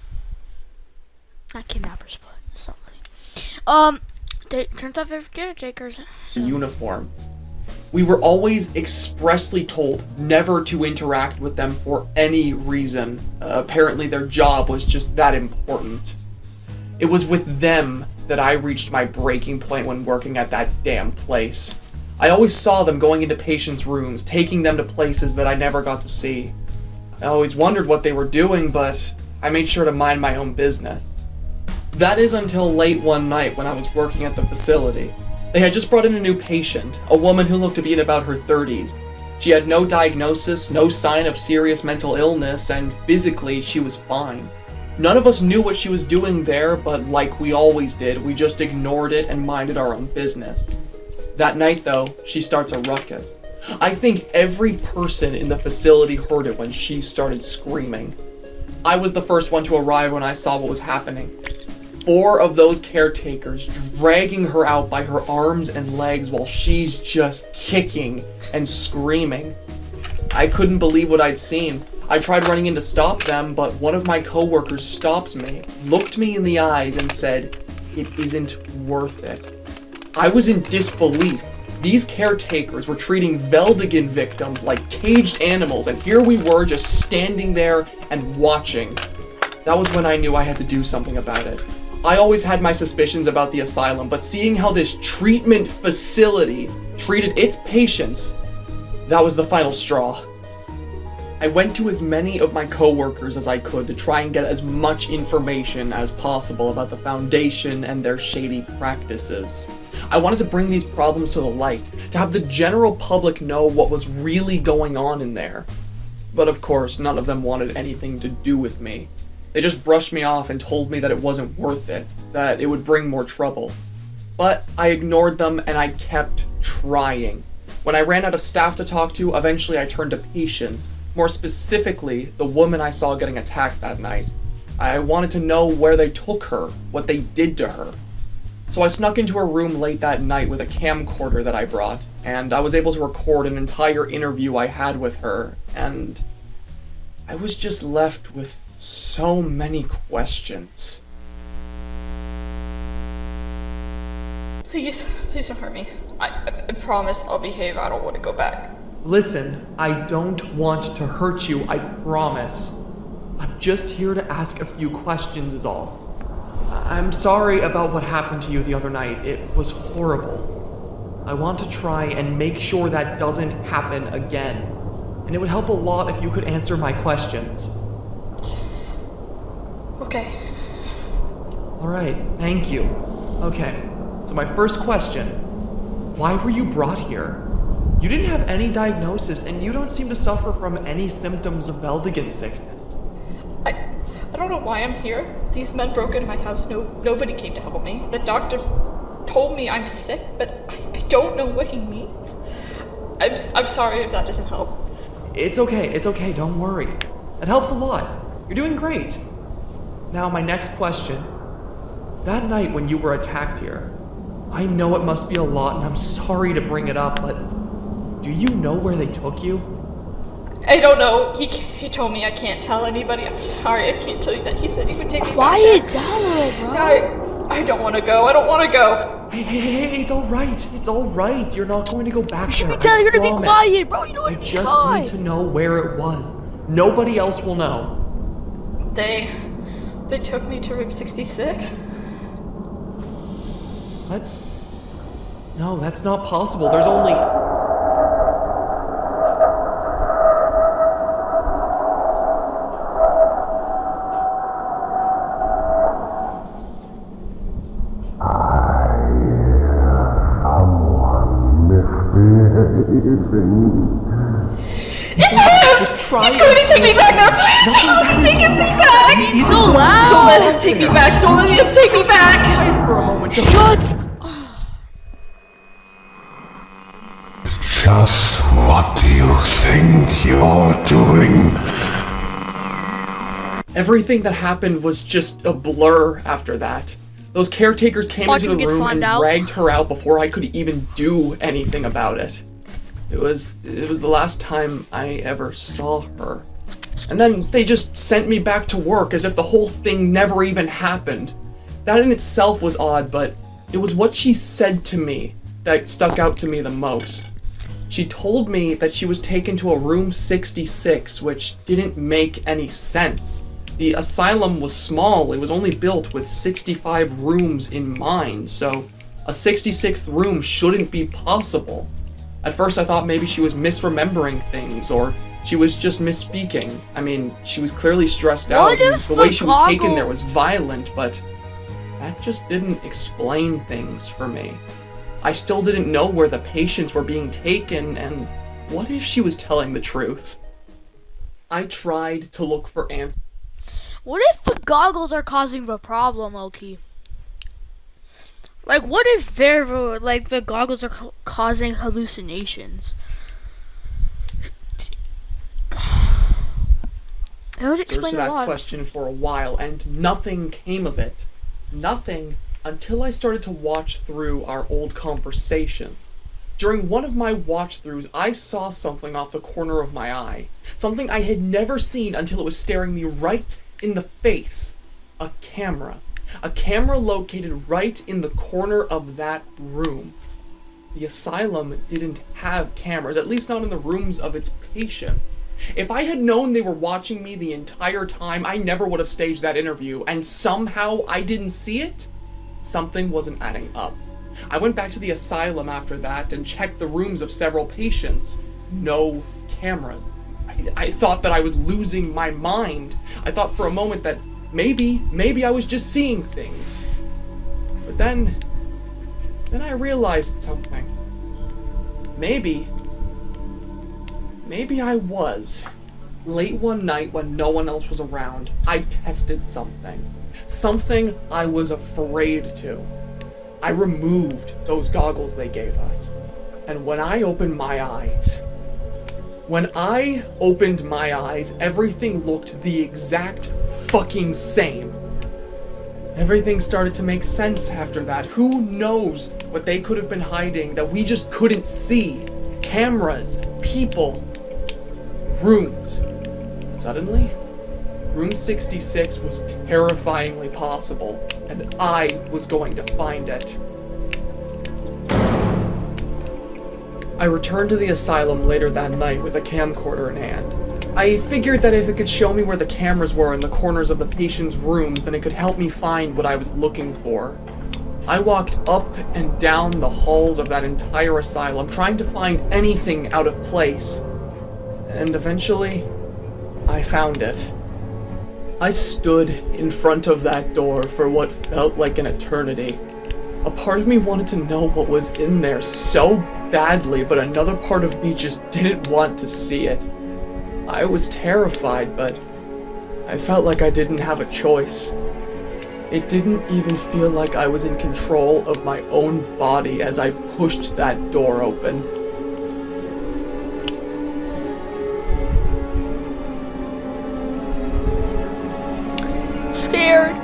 not kidnappers, but somebody. Turns out they're caretakers. So.
Uniform. We were always expressly told never to interact with them for any reason. Apparently their job was just that important. It was with them that I reached my breaking point when working at that damn place. I always saw them going into patients' rooms, taking them to places that I never got to see. I always wondered what they were doing, but I made sure to mind my own business. That is until late one night when I was working at the facility. They had just brought in a new patient, a woman who looked to be in about her 30s. She had no diagnosis, no sign of serious mental illness, and physically she was fine. None of us knew what she was doing there, but like we always did, we just ignored it and minded our own business. That night, though, she starts a ruckus. I think every person in the facility heard it when she started screaming. I was the first one to arrive when I saw what was happening. 4 of those caretakers dragging her out by her arms and legs while she's just kicking and screaming. I couldn't believe what I'd seen. I tried running in to stop them, but one of my coworkers stopped me, looked me in the eyes, and said, "It isn't worth it." I was in disbelief. These caretakers were treating Veldigan victims like caged animals, and here we were just standing there and watching. That was when I knew I had to do something about it. I always had my suspicions about the asylum, but seeing how this treatment facility treated its patients, that was the final straw. I went to as many of my coworkers as I could to try and get as much information as possible about the Foundation and their shady practices. I wanted to bring these problems to the light, to have the general public know what was really going on in there. But of course, none of them wanted anything to do with me. They just brushed me off and told me that it wasn't worth it, that it would bring more trouble. But I ignored them and I kept trying. When I ran out of staff to talk to, eventually I turned to patients, more specifically, the woman I saw getting attacked that night. I wanted to know where they took her, what they did to her. So I snuck into her room late that night with a camcorder that I brought, and I was able to record an entire interview I had with her, and I was just left with so many questions.
Please don't hurt me. I promise I'll behave. I don't want to go back.
Listen, I don't want to hurt you, I promise. I'm just here to ask a few questions is all. I'm sorry about what happened to you the other night. It was horrible. I want to try and make sure that doesn't happen again. And it would help a lot if you could answer my questions.
Okay.
Alright, thank you. Okay, so my first question. Why were you brought here? You didn't have any diagnosis, and you don't seem to suffer from any symptoms of Veldigan sickness.
I don't know why I'm here. These men broke into my house. Nobody came to help me. The doctor told me I'm sick, but I don't know what he means. I'm sorry if that doesn't help.
It's okay, don't worry. It helps a lot. You're doing great. Now, my next question. That night when you were attacked here, I know it must be a lot, and I'm sorry to bring it up, but do you know where they took you?
I don't know. He told me I can't tell anybody. I'm sorry, I can't tell you that. He said he would take me back.
Quiet down, bro.
I don't want to go. I don't want to go.
Hey, it's alright. It's alright. You're not going to go back there.
You should be telling her to be quiet, bro. You know what I mean?
I just need to know where it was. Nobody else will know.
They took me to room 66.
What? No, that's not possible. There's only...
It's him! He's going to take me back now! Please don't let me take him back!
He's so loud!
Don't let him take me back! Don't let him take me back!
For a moment,
shut!
Just what do you think you're doing?
Everything that happened was just a blur after that. Those caretakers came into the room and dragged her out before I could even do anything about it. It was the last time I ever saw her. And then they just sent me back to work as if the whole thing never even happened. That in itself was odd, but it was what she said to me that stuck out to me the most. She told me that she was taken to a room 66, which didn't make any sense. The asylum was small. It was only built with 65 rooms in mind, so a 66th room shouldn't be possible. At first I thought maybe she was misremembering things, or she was just misspeaking. I mean, she was clearly stressed out, and the way she was taken there was violent, but that just didn't explain things for me. I still didn't know where the patients were being taken, and what if she was telling the truth? I tried to look for answers.
What if the goggles are causing the problem, Loki? Like, what if the goggles are causing hallucinations? It would explain a lot.
I searched that question for a while, and nothing came of it. Nothing until I started to watch through our old conversations. During one of my watch-throughs, I saw something off the corner of my eye. Something I had never seen until it was staring me right in the face. A camera. A camera located right in the corner of that room. The asylum didn't have cameras, at least not in the rooms of its patients. If I had known they were watching me the entire time, I never would have staged that interview, and somehow I didn't see it? Something wasn't adding up. I went back to the asylum after that and checked the rooms of several patients. No cameras. I thought that I was losing my mind. I thought for a moment that maybe I was just seeing things. But then I realized something. Maybe I was. Late one night when no one else was around, I tested something. Something I was afraid to. I removed those goggles they gave us. And when I opened my eyes, everything looked the exact fucking same. Everything started to make sense after that. Who knows what they could have been hiding that we just couldn't see? Cameras, people, rooms. Suddenly, room 66 was terrifyingly possible, and I was going to find it. I returned to the asylum later that night with a camcorder in hand. I figured that if it could show me where the cameras were in the corners of the patients' rooms, then it could help me find what I was looking for. I walked up and down the halls of that entire asylum, trying to find anything out of place. And eventually, I found it. I stood in front of that door for what felt like an eternity. A part of me wanted to know what was in there so badly, but another part of me just didn't want to see it. I was terrified, but I felt like I didn't have a choice. It didn't even feel like I was in control of my own body as I pushed that door open.
I'm scared.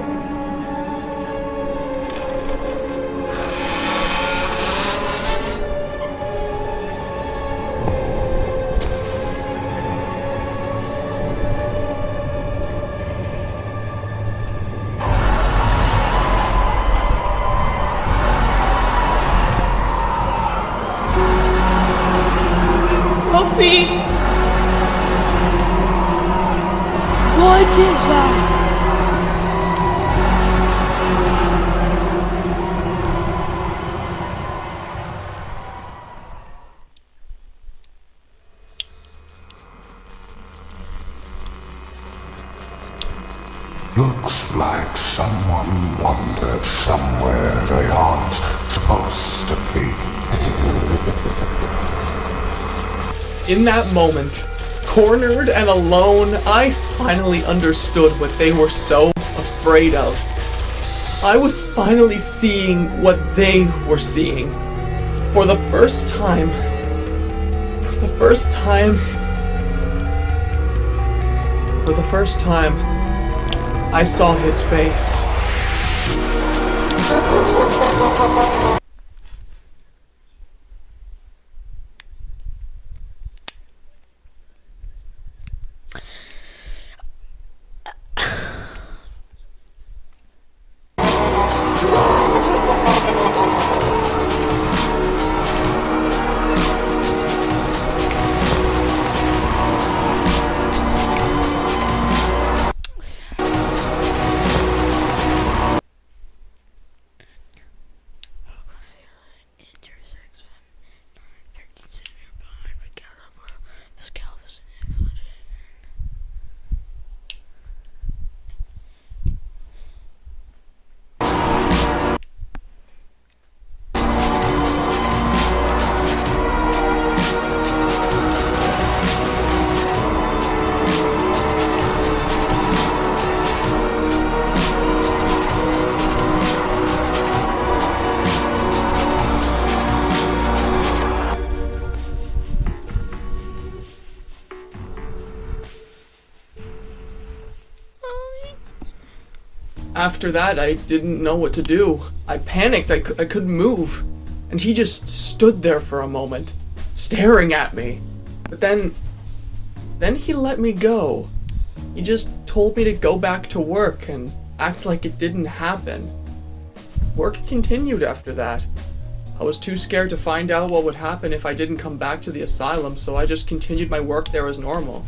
Puppy!
What is that?
Looks like someone wandered somewhere they aren't supposed to be.
In that moment, cornered and alone, I finally understood what they were so afraid of. I was finally seeing what they were seeing. For the first time, I saw his face. After that, I didn't know what to do. I panicked, I couldn't move. And he just stood there for a moment, staring at me. But then he let me go. He just told me to go back to work and act like it didn't happen. Work continued after that. I was too scared to find out what would happen if I didn't come back to the asylum, so I just continued my work there as normal.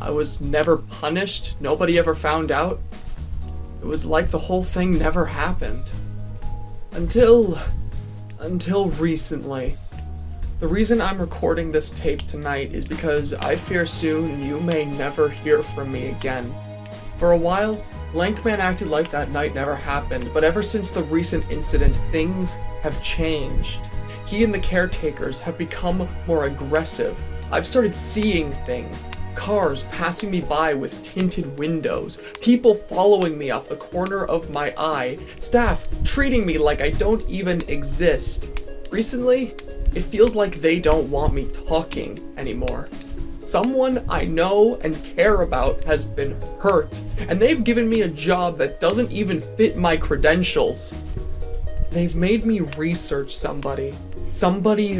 I was never punished, nobody ever found out. It was like the whole thing never happened. Until recently. The reason I'm recording this tape tonight is because I fear soon you may never hear from me again. For a while, Lankman acted like that night never happened, but ever since the recent incident, things have changed. He and the caretakers have become more aggressive. I've started seeing things. Cars passing me by with tinted windows, people following me off the corner of my eye, staff treating me like I don't even exist. Recently, it feels like they don't want me talking anymore. Someone I know and care about has been hurt, and they've given me a job that doesn't even fit my credentials. They've made me research somebody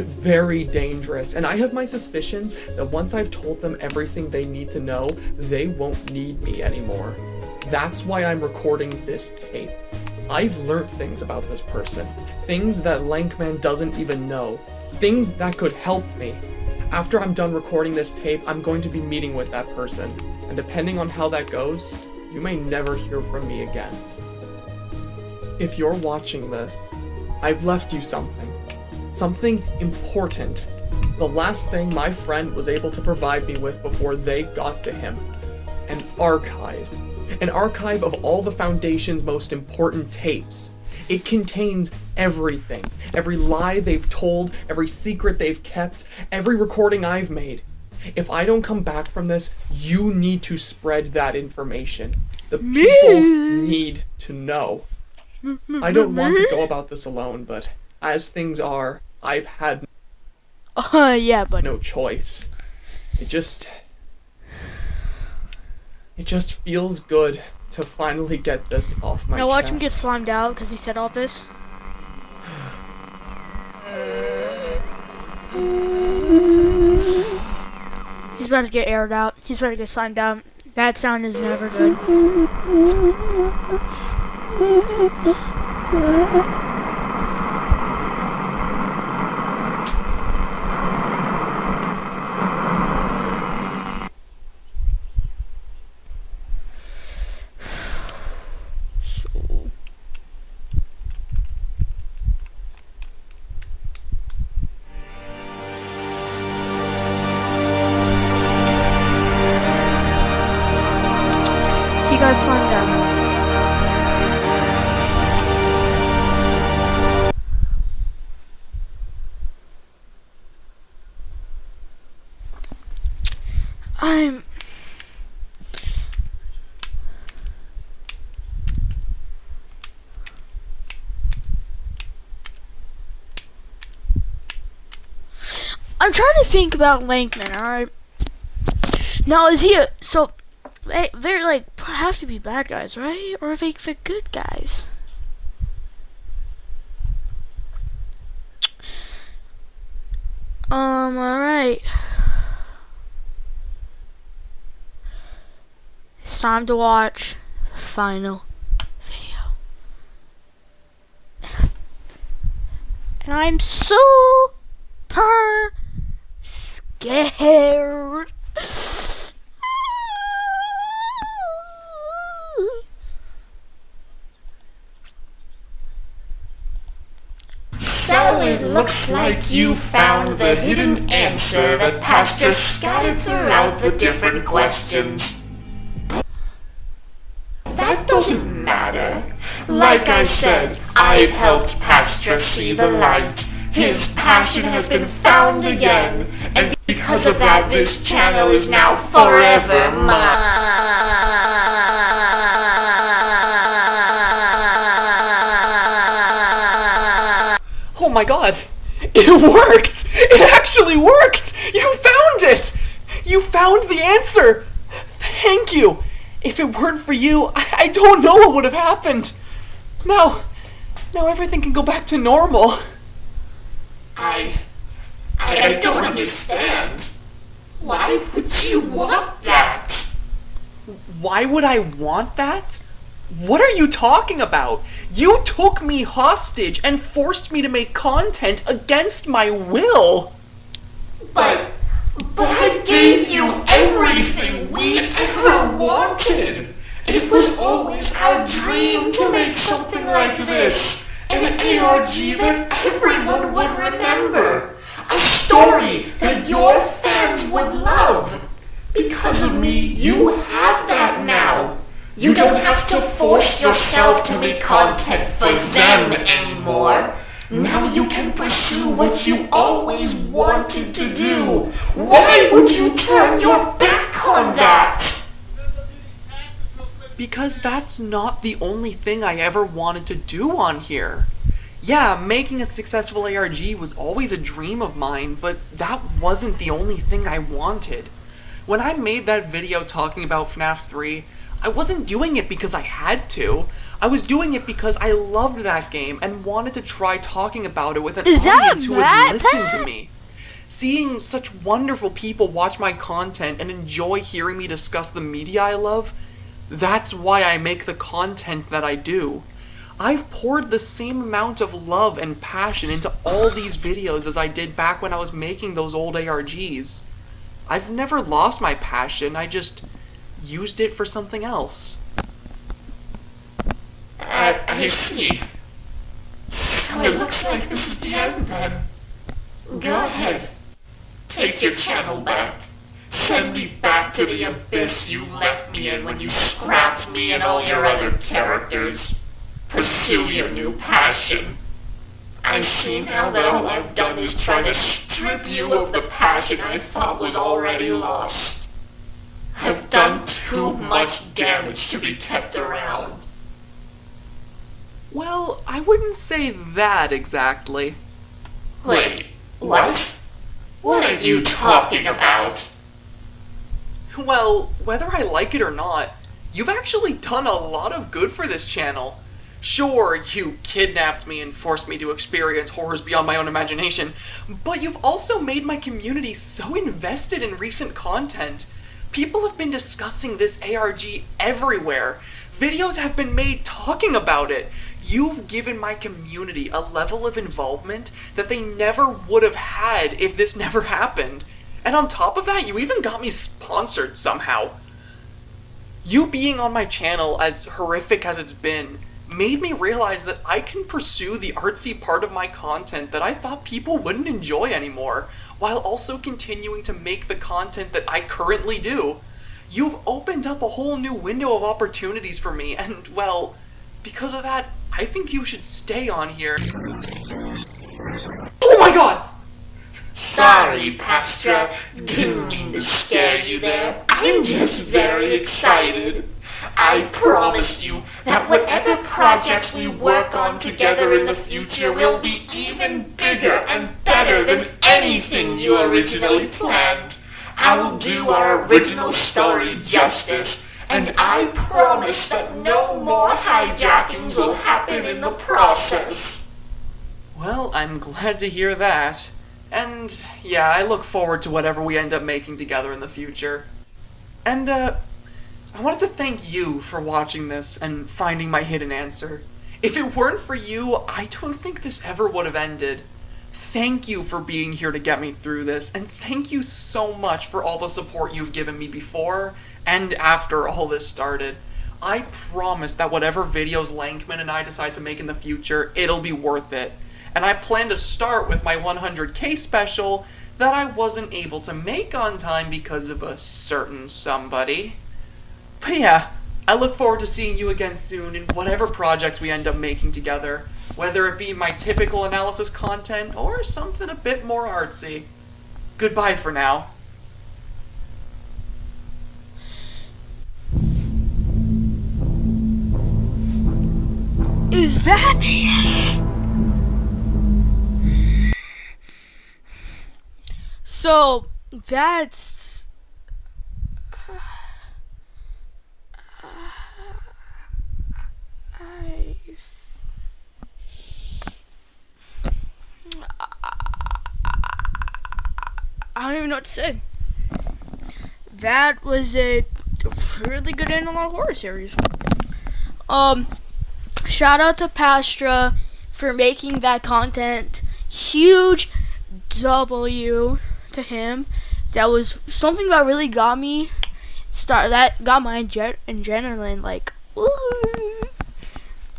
very dangerous, and I have my suspicions that once I've told them everything they need to know, they won't need me anymore. That's why I'm recording this tape. I've learned things about this person, things that Lankman doesn't even know, things that could help me. After I'm done recording this tape, I'm going to be meeting with that person, and depending on how that goes, you may never hear from me again. If you're watching this, I've left you something important. The last thing my friend was able to provide me with before they got to him. An archive of all the Foundation's most important tapes. It contains everything, every lie they've told, every secret they've kept, every recording I've made. If I don't come back from this, you need to spread that information. The people need to know. I don't want to go about this alone, but as things are, I've had no choice. It just feels good to finally get this off my chest.
Now watch him get slimed out because he said all this. He's about to get aired out. He's about to get slimed out. That sound is never good. He got slimed out. I'm trying to think about Lankman, alright? Now, is he so, they're like, have to be bad guys, right? Or are they good guys? Alright. It's time to watch the final video. And I'm super scared.
So it looks like you found the hidden answer that Pastor scattered throughout the different questions. That doesn't matter. Like I said, I've helped Pastor see the light. His passion has been found again, and because of that, this channel is now forever mine.
Oh my god! It worked! It actually worked! You found it! You found the answer! Thank you! If it weren't for you, I don't know what would have happened. Now everything can go back to normal.
I don't understand. Why would you want that?
Why would I want that? What are you talking about? You took me hostage and forced me to make content against my will.
But I gave you everything we ever wanted. It was always our dream to make something like this. An ARG that everyone would remember. A story that your fans would love. Because of me, you have that now. You don't have to force yourself to make content for them anymore. Now you can pursue what you always wanted to do. Why would you turn your back on that?
Because that's not the only thing I ever wanted to do on here. Yeah, making a successful ARG was always a dream of mine, but that wasn't the only thing I wanted. When I made that video talking about FNAF 3, I wasn't doing it because I had to. I was doing it because I loved that game and wanted to try talking about it with an audience who would listen to me. Seeing such wonderful people watch my content and enjoy hearing me discuss the media I love, that's why I make the content that I do. I've poured the same amount of love and passion into all these videos as I did back when I was making those old ARGs. I've never lost my passion, I just used it for something else.
I see. So it looks like this is the end then. Go ahead. Take your channel back. Send me back to the abyss you left me in when you scrapped me and all your other characters. Pursue your new passion. I see now that all I've done is try to strip you of the passion I thought was already lost. I've done too much damage to be kept around.
Well, I wouldn't say that exactly.
Wait, what? What are you talking about?
Well, whether I like it or not, you've actually done a lot of good for this channel. Sure, you kidnapped me and forced me to experience horrors beyond my own imagination, but you've also made my community so invested in recent content. People have been discussing this ARG everywhere. Videos have been made talking about it. You've given my community a level of involvement that they never would have had if this never happened. And on top of that, you even got me sponsored somehow. You being on my channel, as horrific as it's been, made me realize that I can pursue the artsy part of my content that I thought people wouldn't enjoy anymore, while also continuing to make the content that I currently do. You've opened up a whole new window of opportunities for me, and, well, because of that, I think you should stay on here. Oh my god!
Sorry, Pastra. Didn't mean to scare you there. I'm just very excited. I promise you that whatever projects we work on together in the future will be even bigger and better than anything you originally planned. I'll do our original story justice, and I promise that no more hijackings will happen in the process.
Well, I'm glad to hear that. And, yeah, I look forward to whatever we end up making together in the future. And, I wanted to thank you for watching this and finding my hidden answer. If it weren't for you, I don't think this ever would have ended. Thank you for being here to get me through this, and thank you so much for all the support you've given me before and after all this started. I promise that whatever videos Lankman and I decide to make in the future, it'll be worth it. And I plan to start with my 100K special that I wasn't able to make on time because of a certain somebody. But yeah, I look forward to seeing you again soon in whatever projects we end up making together, whether it be my typical analysis content or something a bit more artsy. Goodbye for now.
Is that the... So, that's... I don't even know what to say. That was a really good end on our horror series. Shout out to Pastra for making that content. Huge W to him. That was something that really got me. That got my adrenaline like, ooh,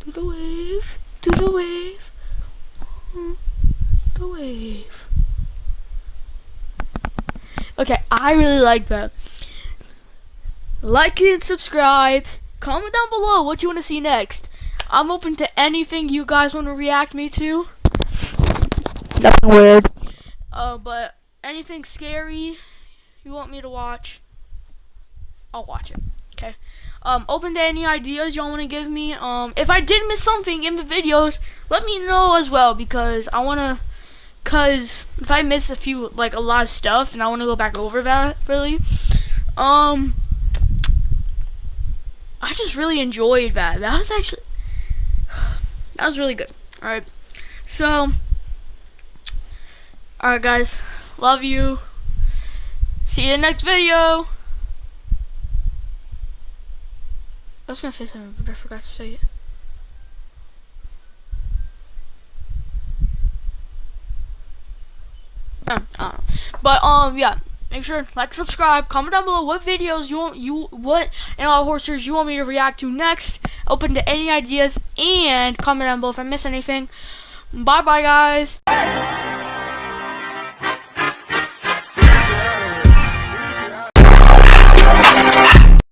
do the wave, do the wave, the wave. Okay, I really like that. Like and subscribe. Comment down below what you want to see next. I'm open to anything you guys want to react me to. That's weird. But anything scary you want me to watch, I'll watch it. Okay. Open to any ideas y'all want to give me. If I did miss something in the videos, let me know as well, because I wanna. Cause if I miss a lot of stuff and I want to go back over that really, I just really enjoyed that. That was really good. Alright. So, alright guys. Love you. See you in the next video. I was gonna say something, but I forgot to say it. I don't know. But yeah. Make sure like, subscribe, comment down below what videos what animal horsers you want me to react to next. Open to any ideas, and comment down below if I miss anything. Bye bye guys.